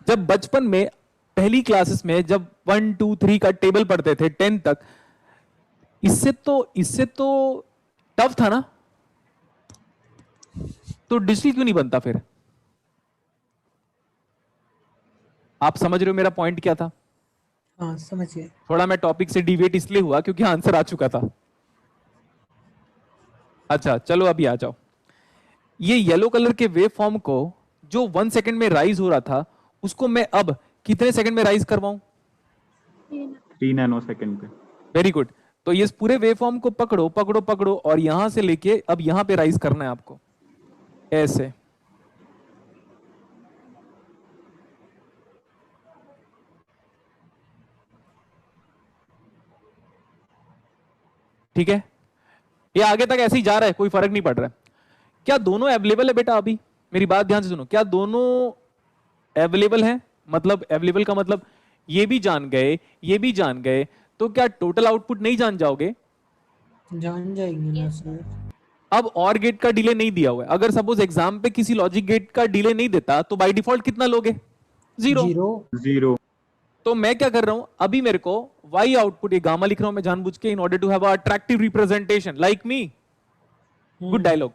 Speaker 1: जब बचपन में पहली क्लासेस में जब 1 2 3 का टेबल पढ़ते थे 10 तक, इससे तो टफ था ना, तो डिजिटल क्यों नहीं बनता फिर? आप समझ रहे हो मेरा पॉइंट क्या था?
Speaker 2: हाँ समझ गए।
Speaker 1: थोड़ा मैं टॉपिक से डिविएट इसलिए हुआ क्योंकि आंसर आ चुका था। अच्छा चलो अभी आ जाओ, ये येलो कलर के वेव फॉर्म को जो 1 सेकंड में राइज हो रहा था उसको मैं अब कितने सेकंड में राइज करवाऊं?
Speaker 5: 3 नैनोसेकंड पे।
Speaker 1: Very good. तो ये पूरे वेव फॉर्म को पकड़ो पकड़ो पकड़ो और यहां से लेके अब यहां पे राइज करना है आपको, ऐसे। ठीक है, ये आगे तक ऐसे ही जा रहा है, कोई फर्क नहीं पड़ रहा है। क्या दोनों अवेलेबल है बेटा? अभी मेरी बात ध्यान से सुनो, क्या दोनों अवेलेबल है? मतलब अवेलेबल का मतलब ये भी जान गए ये भी जान गए, तो क्या टोटल आउटपुट नहीं जान जाओगे?
Speaker 2: जान जाएंगे ना सर।
Speaker 1: अब और गेट का डिले नहीं दिया हुआ है, अगर सपोज एग्जाम पे किसी लॉजिक गेट का डिले नहीं देता तो बाय डिफॉल्ट कितना लोगे? 0।
Speaker 5: 0।
Speaker 1: तो मैं क्या कर रहा हूं, अभी मेरे को y आउटपुट, ये गामा लिख रहा हूं मैं जानबूझ के, in order to have a attractive representation like me. Good dialogue.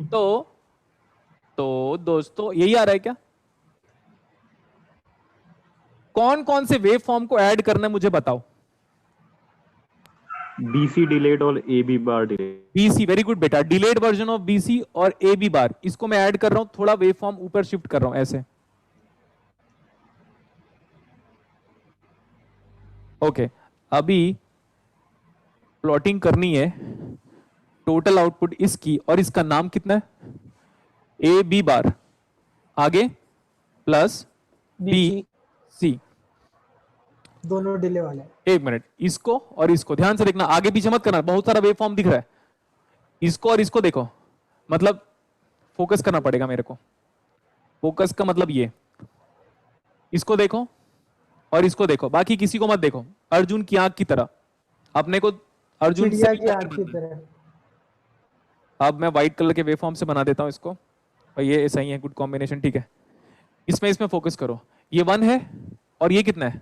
Speaker 1: तो दोस्तों यही आ रहा है क्या? कौन कौन से वेव फॉर्म को ऐड करना है मुझे बताओ?
Speaker 5: BC डिलेड और AB बार डिलेड।
Speaker 1: BC, वेरी गुड बेटा, डिलेड वर्जन ऑफ BC और AB बार, इसको मैं ऐड कर रहा हूं, थोड़ा वेव फॉर्म ऊपर शिफ्ट कर रहा हूं ऐसे। ओके अभी प्लॉटिंग करनी है टोटल आउटपुट इसकी, और इसका नाम कितना है? AB बार, आगे प्लस बी
Speaker 2: BC
Speaker 1: सी।
Speaker 2: दोनों डिले वाले हैं।
Speaker 1: एक मिनट, इसको और इसको ध्यान से देखना, आगे पीछे मत करना, बहुत सारा वेव फॉर्म दिख रहा है। इसको और इसको देखो, मतलब फोकस करना पड़ेगा मेरे को। फोकस का मतलब ये, इसको देखो और इसको देखो, बाकी किसी को मत देखो। अर्जुन की आंख की तरह अपने को अर्जुन से
Speaker 2: चिड़िया
Speaker 1: भी
Speaker 2: की
Speaker 1: better
Speaker 2: आंख की
Speaker 1: बनना है।
Speaker 2: तरह।
Speaker 1: अब मैं व्हाइट कलर के वेव फॉर्म से बना देता हूं इसको, और ये सही है, गुड कॉम्बिनेशन, ठीक है। इसमें फोकस करो, ये 1 है और ये कितना है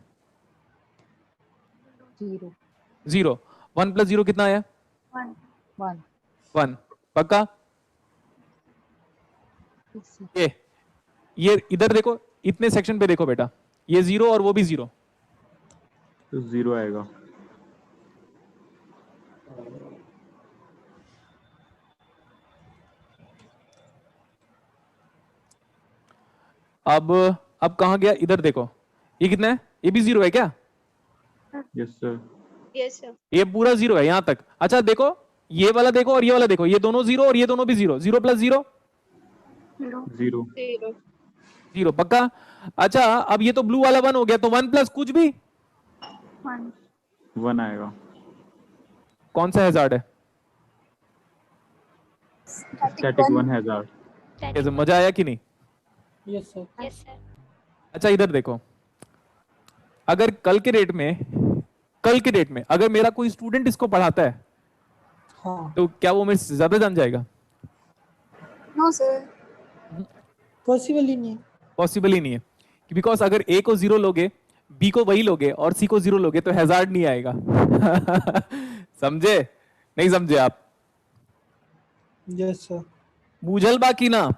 Speaker 4: 0
Speaker 1: 0। 1 + 0 कितना आया
Speaker 4: 1
Speaker 1: 1, पक्का। ये इधर देखो, इतने सेक्शन पे देखो बेटा, ये 0 और वो भी 0।
Speaker 5: तो 0 आएगा।
Speaker 1: अब कहां गया, इधर देखो, ये कितना है, ये भी 0 है क्या?
Speaker 5: Yes sir.
Speaker 3: Yes sir.
Speaker 1: ये पूरा 0 है यहां तक। अच्छा देखो, ये वाला देखो और ये वाला देखो, ये दोनों 0 और ये दोनों भी 0। 0 + 0
Speaker 5: 0
Speaker 1: 0, पक्का। अच्छा अब ये तो ब्लू वाला 1 हो गया, तो 1 + कुछ भी
Speaker 5: 1 आएगा।
Speaker 1: कौन सा हैजार्ड है?
Speaker 5: Static 1 hazard.
Speaker 1: कैसे, मजा आया कि नहीं?
Speaker 2: Yes sir.
Speaker 6: Yes sir.
Speaker 1: अच्छा इधर देखो, अगर कल के डेट में अगर मेरा कोई स्टूडेंट इसको पढ़ाता है,
Speaker 2: हाँ
Speaker 1: तो क्या वो मेरे से ज्यादा जान जाएगा?
Speaker 3: No sir.
Speaker 2: पॉसिबल ही नहीं है।
Speaker 1: पॉसिबल ही नहीं है, बिकॉज अगर ए को 0 लोगे, बी को वही लोगे और सी को 0 लोगे, तो हैजार्ड नहीं आएगा। समझे नहीं समझे आप?
Speaker 2: Yes sir.
Speaker 1: बूझल बाकी ना,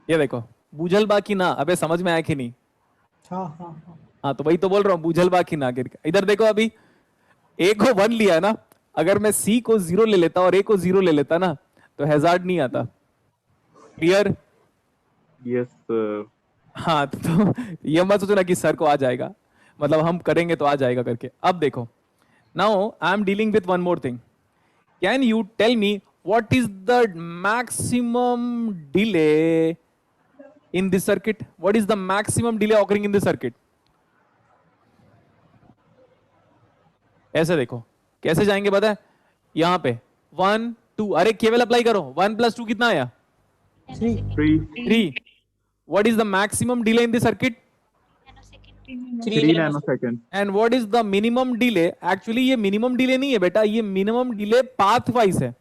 Speaker 1: ये देखो, बूझल बाकी ना। अबे समझ में आया कि नहीं?
Speaker 2: हाँ हाँ हाँ।
Speaker 1: हाँ तो वही तो बोल रहा हूँ, बूझल बाकी ना। इधर देखो, अभी ए को 1 लिया ना, अगर मैं सी को 0 ले लेता और ए को 0 ले लेता ना, तो हैजार्ड नहीं आता। क्लियर?
Speaker 5: Yes sir.
Speaker 1: हाँ तो ये मत सोचना कि सर को आ जाएगा, मतलब हम करेंगे तो आ जाएगा करके। अब देखो, now I am dealing with one more thing. Can you tell me what is the maximum delay in this circuit? What is the maximum delay occurring in this circuit? ऐसे देखो, कैसे जाएंगे पता है? यहां पे 1 2, अरे केवल अप्लाई करो। 1 + 2 कितना आया
Speaker 2: 3
Speaker 1: 3। What is the maximum delay in the circuit?
Speaker 6: Nanosecond.
Speaker 5: 3 nanosecond.
Speaker 1: And what is the minimum delay? Actually ये minimum delay नहीं है बेटा, ये minimum delay path wise है।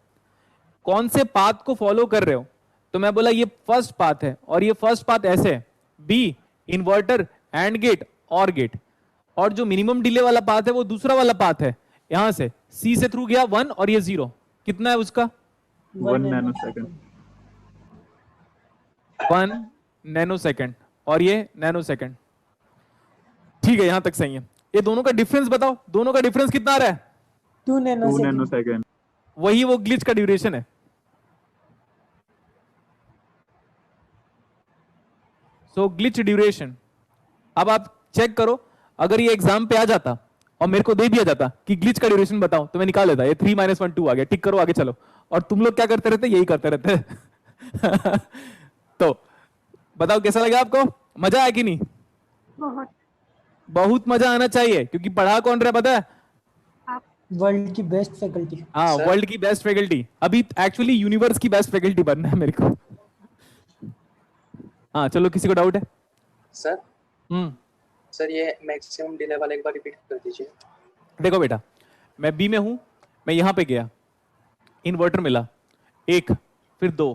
Speaker 1: कौन से पाथ को फॉलो कर रहे हो? तो मैं बोला ये फर्स्ट पाथ है, और ये फर्स्ट पाथ ऐसे है, बी इन्वर्टर एंड गेट और गेट, और जो मिनिमम डिले वाला पाथ है वो दूसरा वाला पाथ है, यहां से सी से थ्रू गया 1 और ये 0। कितना है उसका
Speaker 5: 1 नैनोसेकंड।
Speaker 1: 1 नैनोसेकंड और ये नैनोसेकंड। ठीक है, यहां तक सही है। ये दोनों का डिफरेंस बताओ, दोनों का डिफरेंस कितना आ रहा है?
Speaker 2: 2
Speaker 5: 2
Speaker 2: नैनोसेकंड।
Speaker 5: नैनोसेकंड।
Speaker 1: वही वो ग्लिच का ड्यूरेशन है। सो ग्लिच ड्यूरेशन। अब आप चेक करो, अगर ये एग्जाम पे आ जाता और मेरे को दे दिया जाता कि ग्लिच का ड्यूरेशन बताओ, तो मैं निकाल लेता। ये 3 - 1 2 आ गया, टिक करो, आगे चलो। और तुम लोग क्या करते रहते? यही करते रहते। तो बताओ कैसा लगा आपको? मजा आया कि नहीं? बहुत मजा आना चाहिए, क्योंकि पढ़ा कौन रहा पता है?
Speaker 2: वर्ल्ड की बेस्ट फैकल्टी।
Speaker 1: हाँ,
Speaker 7: सर?
Speaker 1: वर्ल्ड की बेस्ट फैकल्टी। अभी एक्चुअली यूनिवर्स की बेस्ट फैकल्टी बनना है मेरे को। हाँ चलो, किसी को डाउट है?
Speaker 7: सर
Speaker 1: हम्म
Speaker 7: सर ये मैक्सिमम डिले वाला एक बार रिपीट कर दीजिए।
Speaker 1: देखो बेटा, मैं बी में हूं, मैं यहां पे गया, इन्वर्टर मिला 1 फिर 2।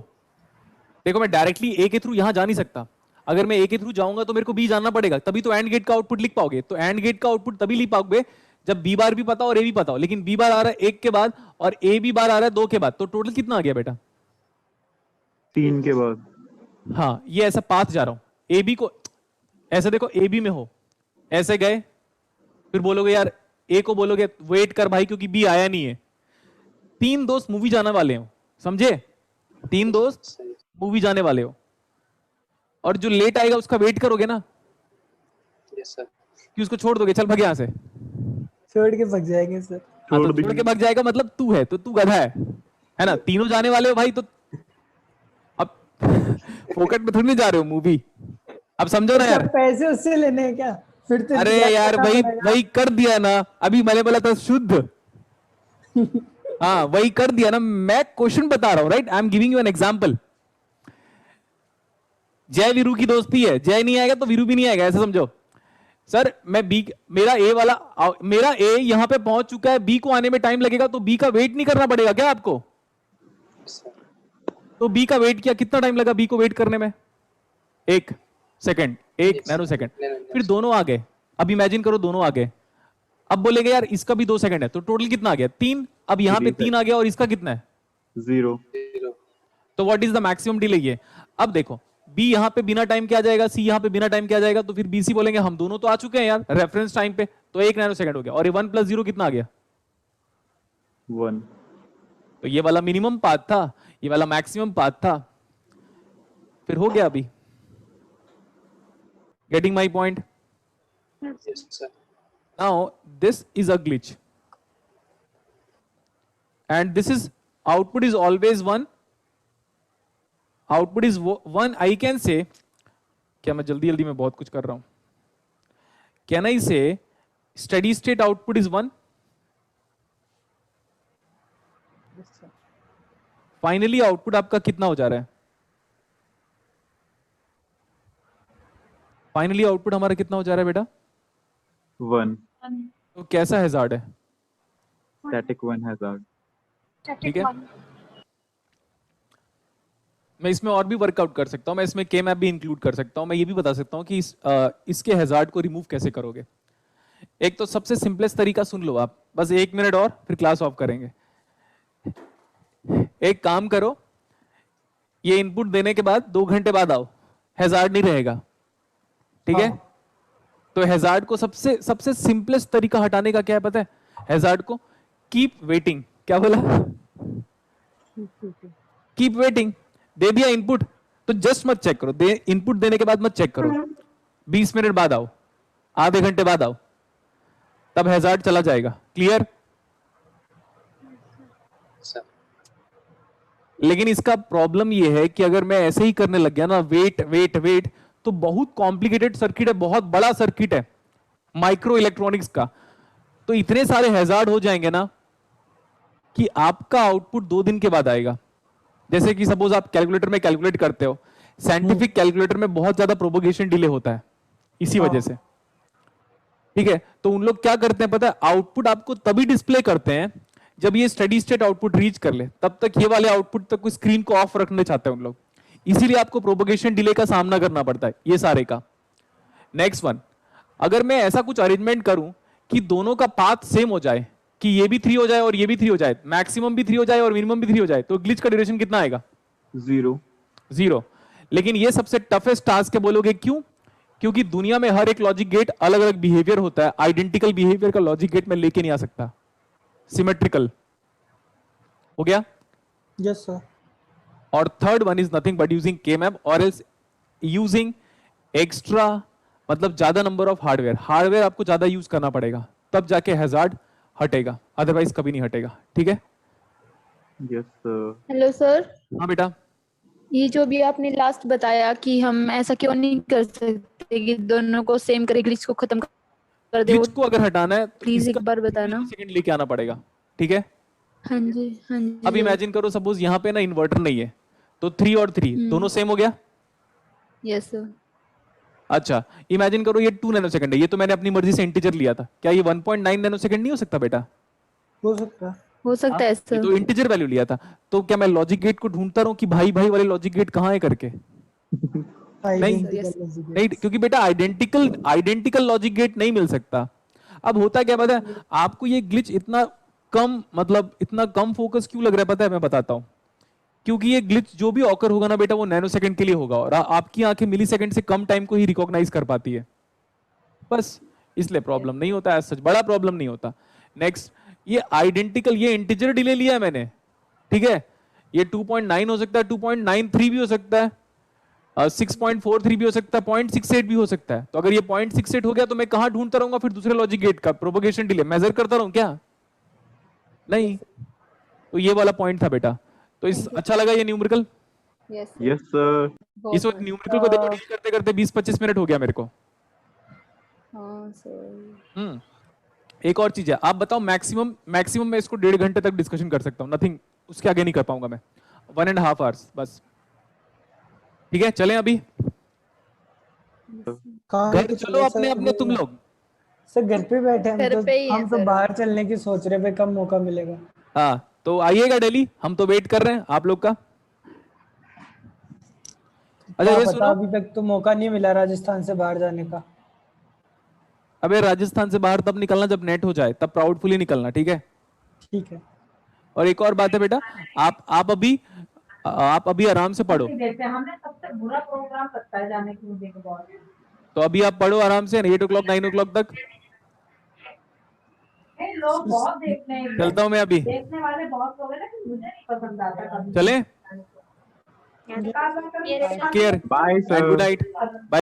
Speaker 1: देखो मैं डायरेक्टली ए के थ्रू यहां जा नहीं सकता। अगर मैं ए के थ्रू जाऊंगा तो मेरे को बी जानना पड़ेगा, तभी तो एंड गेट का आउटपुट लिख पाओगे। तो एंड गेट का आउटपुट तभी लिख पाओगे जब बी बार भी पता और ए भी पता हो। लेकिन बी बार आ रहा है 1 के बाद और ए बी बार आ रहा है 2 के बाद, तो टोटल कितना आ गया बेटा?
Speaker 5: 3 के बाद।
Speaker 1: हाँ, ये ऐसा पाथ जा रहा हूं, ए बी को ऐसे देखो, ए बी में हो, ऐसे गए, फिर बोलोगे यार ए को बोलोगे वेट कर भाई क्योंकि बी आया नहीं है। 3 दोस्त मूवी जाने वाले हो, समझे? 3 दोस्त
Speaker 7: सही।
Speaker 1: मूवी जाने वाले हो, और जो लेट आएगा उसका वेट करोगे ना,
Speaker 7: यस सर।
Speaker 1: कि उसको छोड़ दोगे, चल भाग यहाँ से।
Speaker 2: छोड़ के भाग जाएंगे सर।
Speaker 1: हाँ, तो
Speaker 5: छोड़
Speaker 1: छोड़ के
Speaker 5: देंगे।
Speaker 1: भाग जाएगा मतलब तू है, तो तू गधा है ना? तीनों जाने वाले हो भाई, तो अब फोकट में थोड़ी नहीं जा रहे हो मूवी, अब समझो ना यार।
Speaker 2: सब पैसे उससे लेने हैं क्या? फिर तो
Speaker 1: अरे
Speaker 2: रिचार्ज
Speaker 1: यार
Speaker 2: करना
Speaker 1: वही
Speaker 2: पड़ेगा।
Speaker 1: वही कर दिया ना, अभी मैंने बोला था शुद्ध। हाँ वही कर दिया ना, मैं क्वेश्चन बता रहा हूं, right? I am giving you an example. जय वीरू की दोस्ती है, जय नहीं आएगा तो वीरू भी नहीं आएगा, ऐसा समझो। सर मैं बी, मेरा ए वाला, मेरा ए यहां पे पहुंच चुका है, बी को आने में टाइम लगेगा, तो बी का वेट नहीं करना पड़ेगा क्या आपको? तो बी का वेट किया, कितना टाइम लगा बी को वेट करने में? 1 सेकंड, 1 नैनो सेकंड। फिर दोनों आ गए, अब इमेजिन करो दोनों आ गए। अब बोलेंगे यार इसका भी 2 सेकंड है, तो टोटल कितना आ गया? 3। अब यहां पे 3 आ गया और इसका कितना है?
Speaker 5: 0।
Speaker 1: तो what is the maximum delay? ये अब देखो, बी यहां पे बिना टाइम के आ जाएगा, सी यहां पे बिना टाइम के आ जाएगा, तो फिर बीसी बोलेंगे हम दोनों तो आ चुके हैं यार रेफरेंस टाइम पे, तो 1 नैनो सेकंड हो गया। और ये 1 + 0 कितना आ गया?
Speaker 5: 1।
Speaker 1: तो ये वाला मिनिमम पाथ था, ये वाला मैक्सिमम पाथ था, फिर हो गया अभी। Getting my point?
Speaker 7: Yes, sir.
Speaker 1: Now this is a glitch and this is output is always 1, output is 1. I can say, क्या मैं जल्दी जल्दी में बहुत कुछ कर रहा हूं, can I say steady state output is 1? Finally output आपका कितना हो जा रहा है? फाइनली आउटपुट हमारा कितना हो जा रहा है बेटा?
Speaker 5: 1।
Speaker 1: तो कैसा हैजार्ड है?
Speaker 5: Static 1 hazard.
Speaker 1: ठीक है, मैं इसमें और भी वर्कआउट कर सकता हूं, मैं इसमें के मैप भी इंक्लूड कर सकता हूं, मैं ये भी बता सकता हूं कि इसके हैजार्ड को रिमूव कैसे करोगे। एक तो सबसे सिंपलेस्ट तरीका सुन लो आप, बस 1 मिनट और फिर क्लास ऑफ करेंगे। एक काम करो, ये इनपुट देने के बाद 2 घंटे बाद आओ, हैजार्ड नहीं रहेगा, ठीक है? तो हैजार्ड को सबसे सिंपलेस्ट तरीका हटाने का क्या है पता है? हैजार्ड को कीप वेटिंग। क्या बोला? Keep waiting. दे दिया इनपुट तो जस्ट मत चेक करो, इनपुट देने के बाद मत चेक करो, 20 मिनट बाद आओ, आधे घंटे बाद आओ, तब हैजार्ड चला जाएगा। क्लियर?
Speaker 7: Sir.
Speaker 1: लेकिन इसका प्रॉब्लम ये है कि अगर मैं ऐसे ही करने लग गया ना, वेट वेट वेट, तो बहुत कॉम्प्लिकेटेड सर्किट है, बहुत बड़ा सर्किट है माइक्रो इलेक्ट्रॉनिक्स का, तो इतने सारे हैजार्ड हो जाएंगे ना कि आपका आउटपुट 2 दिन के बाद आएगा। जैसे कि सपोज आप कैलकुलेटर में कैलकुलेट करते हो, साइंटिफिक कैलकुलेटर में बहुत ज्यादा प्रोपोगेशन डिले होता है इसी वजह से, ठीक है? तो उन लोग क्या करते हैं पता है? आउटपुट आपको तभी डिस्प्ले करते हैं जब ये स्टेडी स्टेट आउटपुट रीच कर ले, तब तक ये वाले आउटपुट तक कोई स्क्रीन को ऑफ रखने चाहते हैं उन लोग, इसीलिए आपको प्रोपोगेशन डिले का सामना करना पड़ता है ये सारे का। नेक्स्ट वन, अगर मैं ऐसा कुछ अरेंजमेंट करूं कि दोनों का पाथ सेम हो जाए, कि ये भी 3 हो जाए और ये भी 3 हो जाए, मैक्सिमम भी 3 हो जाए और मिनिमम भी 3 हो जाए, तो ग्लिच का ड्यूरेशन कितना आएगा?
Speaker 5: 0।
Speaker 1: लेकिन ये सबसे टफेस्ट टास्क है, बोलोगे क्यों? क्योंकि दुनिया में हर एक लॉजिक गेट अलग अलग बिहेवियर होता है, आइडेंटिकल बिहेवियर का लॉजिक गेट में लेके नहीं आ सकता, सिमेट्रिकल हो गया।
Speaker 2: Yes sir.
Speaker 1: और third one is nothing but using K map और एल्स यूजिंग एक्स्ट्रा, मतलब ज्यादा नंबर ऑफ हार्डवेयर आपको ज्यादा यूज करना पड़ेगा, तब जाके हैजार्ड हटेगा, अदरवाइज कभी नहीं हटेगा। ठीक है?
Speaker 5: Yes, sir.
Speaker 4: हेलो सर,
Speaker 1: हाँ बेटा,
Speaker 4: ये जो भी आपने लास्ट बताया कि हम ऐसा क्यों नहीं कर सकते कि दोनों को सेम करे, ग्लिच को खत्म कर दे,
Speaker 1: ग्लिच को अगर हटाना है तो
Speaker 4: प्लीज
Speaker 1: इसका
Speaker 4: एक बार बताना।
Speaker 1: सेकंड लेके आना पड़ेगा। ठीक है?
Speaker 4: हाँ जी हाँ जी।
Speaker 1: अब इमेजिन करो सपोज यहाँ पे ना इन्वर्टर नहीं है, तो 3 और 3 दोनों सेम हो गया।
Speaker 4: Yes sir.
Speaker 1: अच्छा, इमेजिन करो ये 2 नैनो सेकंड है, ये तो मैंने अपनी मर्जी से इंटीजर लिया था, क्या ये 1.9 नैनो सेकंड नहीं हो सकता बेटा?
Speaker 2: हो सकता है।
Speaker 4: हो सकता है
Speaker 1: ये
Speaker 4: सर।
Speaker 1: तो इंटीजर वैल्यू लिया था, तो क्या मैं लॉजिक गेट को ढूंढता रहूं कि भाई भाई वाले लॉजिक गेट कहाँ है करके? नहीं, क्योंकि बेटा आइडेंटिकल लॉजिक गेट नहीं मिल सकता। अब होता क्या पता है आपको, ये ग्लिच इतना कम, मतलब इतना कम फोकस क्यों लग रहा है पता है? मैं बताता हूं। क्योंकि ये ग्लिच जो भी ऑकर होगा ना बेटा, वो नैनो सेकंड के लिए होगा, और आपकी आंखें मिली सेकंड से कम टाइम को ही रिकॉग्नाइज कर पाती है, बस इसलिए प्रॉब्लम नहीं होता है, सच बड़ा प्रॉब्लम नहीं होता। नेक्स्ट, ये आइडेंटिकल, ये इंटीजर डिले लिया है मैंने, ठीक है? ये 2.9 हो सकता है, 2.93 भी हो सकता है, 6.43 भी हो सकता है, 0.68 भी हो सकता है। तो अगर ये 0.68 हो गया तो मैं कहां ढूंढता रहूंगा फिर दूसरे लॉजिक गेट का प्रोपोगेशन डिले मेजर करता रहूं क्या? नहीं। तो ये वाला पॉइंट था बेटा। तो इस अच्छा लगा ये न्यूमेरिकल?
Speaker 4: Yes
Speaker 5: Yes, sir.
Speaker 1: इस वक्त न्यूमेरिकल को देखो, डील करते करते 20-25 मिनट हो गया मेरे को।
Speaker 4: हाँ सर।
Speaker 1: एक और चीज है, आप बताओ मैक्सिमम मैं इसको 1.5 घंटे तक डिस्कशन कर सकता हूँ, नथिंग, उसके आगे नहीं कर पाऊंगा मैं। 1.5 hours बस। ठीक है, चलें अभी
Speaker 2: कहाँ
Speaker 1: घर
Speaker 2: लेके
Speaker 1: चलो
Speaker 2: चले
Speaker 1: अपने
Speaker 2: सर?
Speaker 1: अपने तुम लोग।
Speaker 2: सर घर पे बैठे
Speaker 4: घर पे ही हैं
Speaker 2: हम तो
Speaker 4: सर।
Speaker 2: बाहर चलने की सोच रहे पे, कब मौका मिलेगा।
Speaker 1: हाँ तो आइएगा दिल्ली, हम तो वेट कर रहे हैं आप लोग का। अच्छा
Speaker 2: क्या
Speaker 1: ये
Speaker 2: पता,
Speaker 1: सुनो,
Speaker 2: अभी तक तो मौका नहीं मिला राजस्थान से बाहर जाने का।
Speaker 1: अबे राजस्थान से बाहर तब निकलना जब नेट हो जाए, तब प्राउडफुली निकलना, ठीक है।
Speaker 2: ठीक है।
Speaker 1: और एक और बात है बेटा, आप अभी आराम से पढ़ो।
Speaker 8: हमने सबसे बुरा प्रोग्राम लगता है जाने की मुझे को बहुत।
Speaker 1: तो अभी आप पढ़ो आराम से 8 o'clock 9 o'clock तक।
Speaker 8: नहीं, लोग बहुत देखते हैं,
Speaker 1: चलता हूँ मैं अभी,
Speaker 8: देखने वाले बहुत लोग हैं, लेकिन मुझे नहीं पसंद आता कभी।
Speaker 1: चले,
Speaker 6: Yes, sir.
Speaker 1: Care,
Speaker 5: Bye,
Speaker 1: good
Speaker 5: sir.
Speaker 1: Night.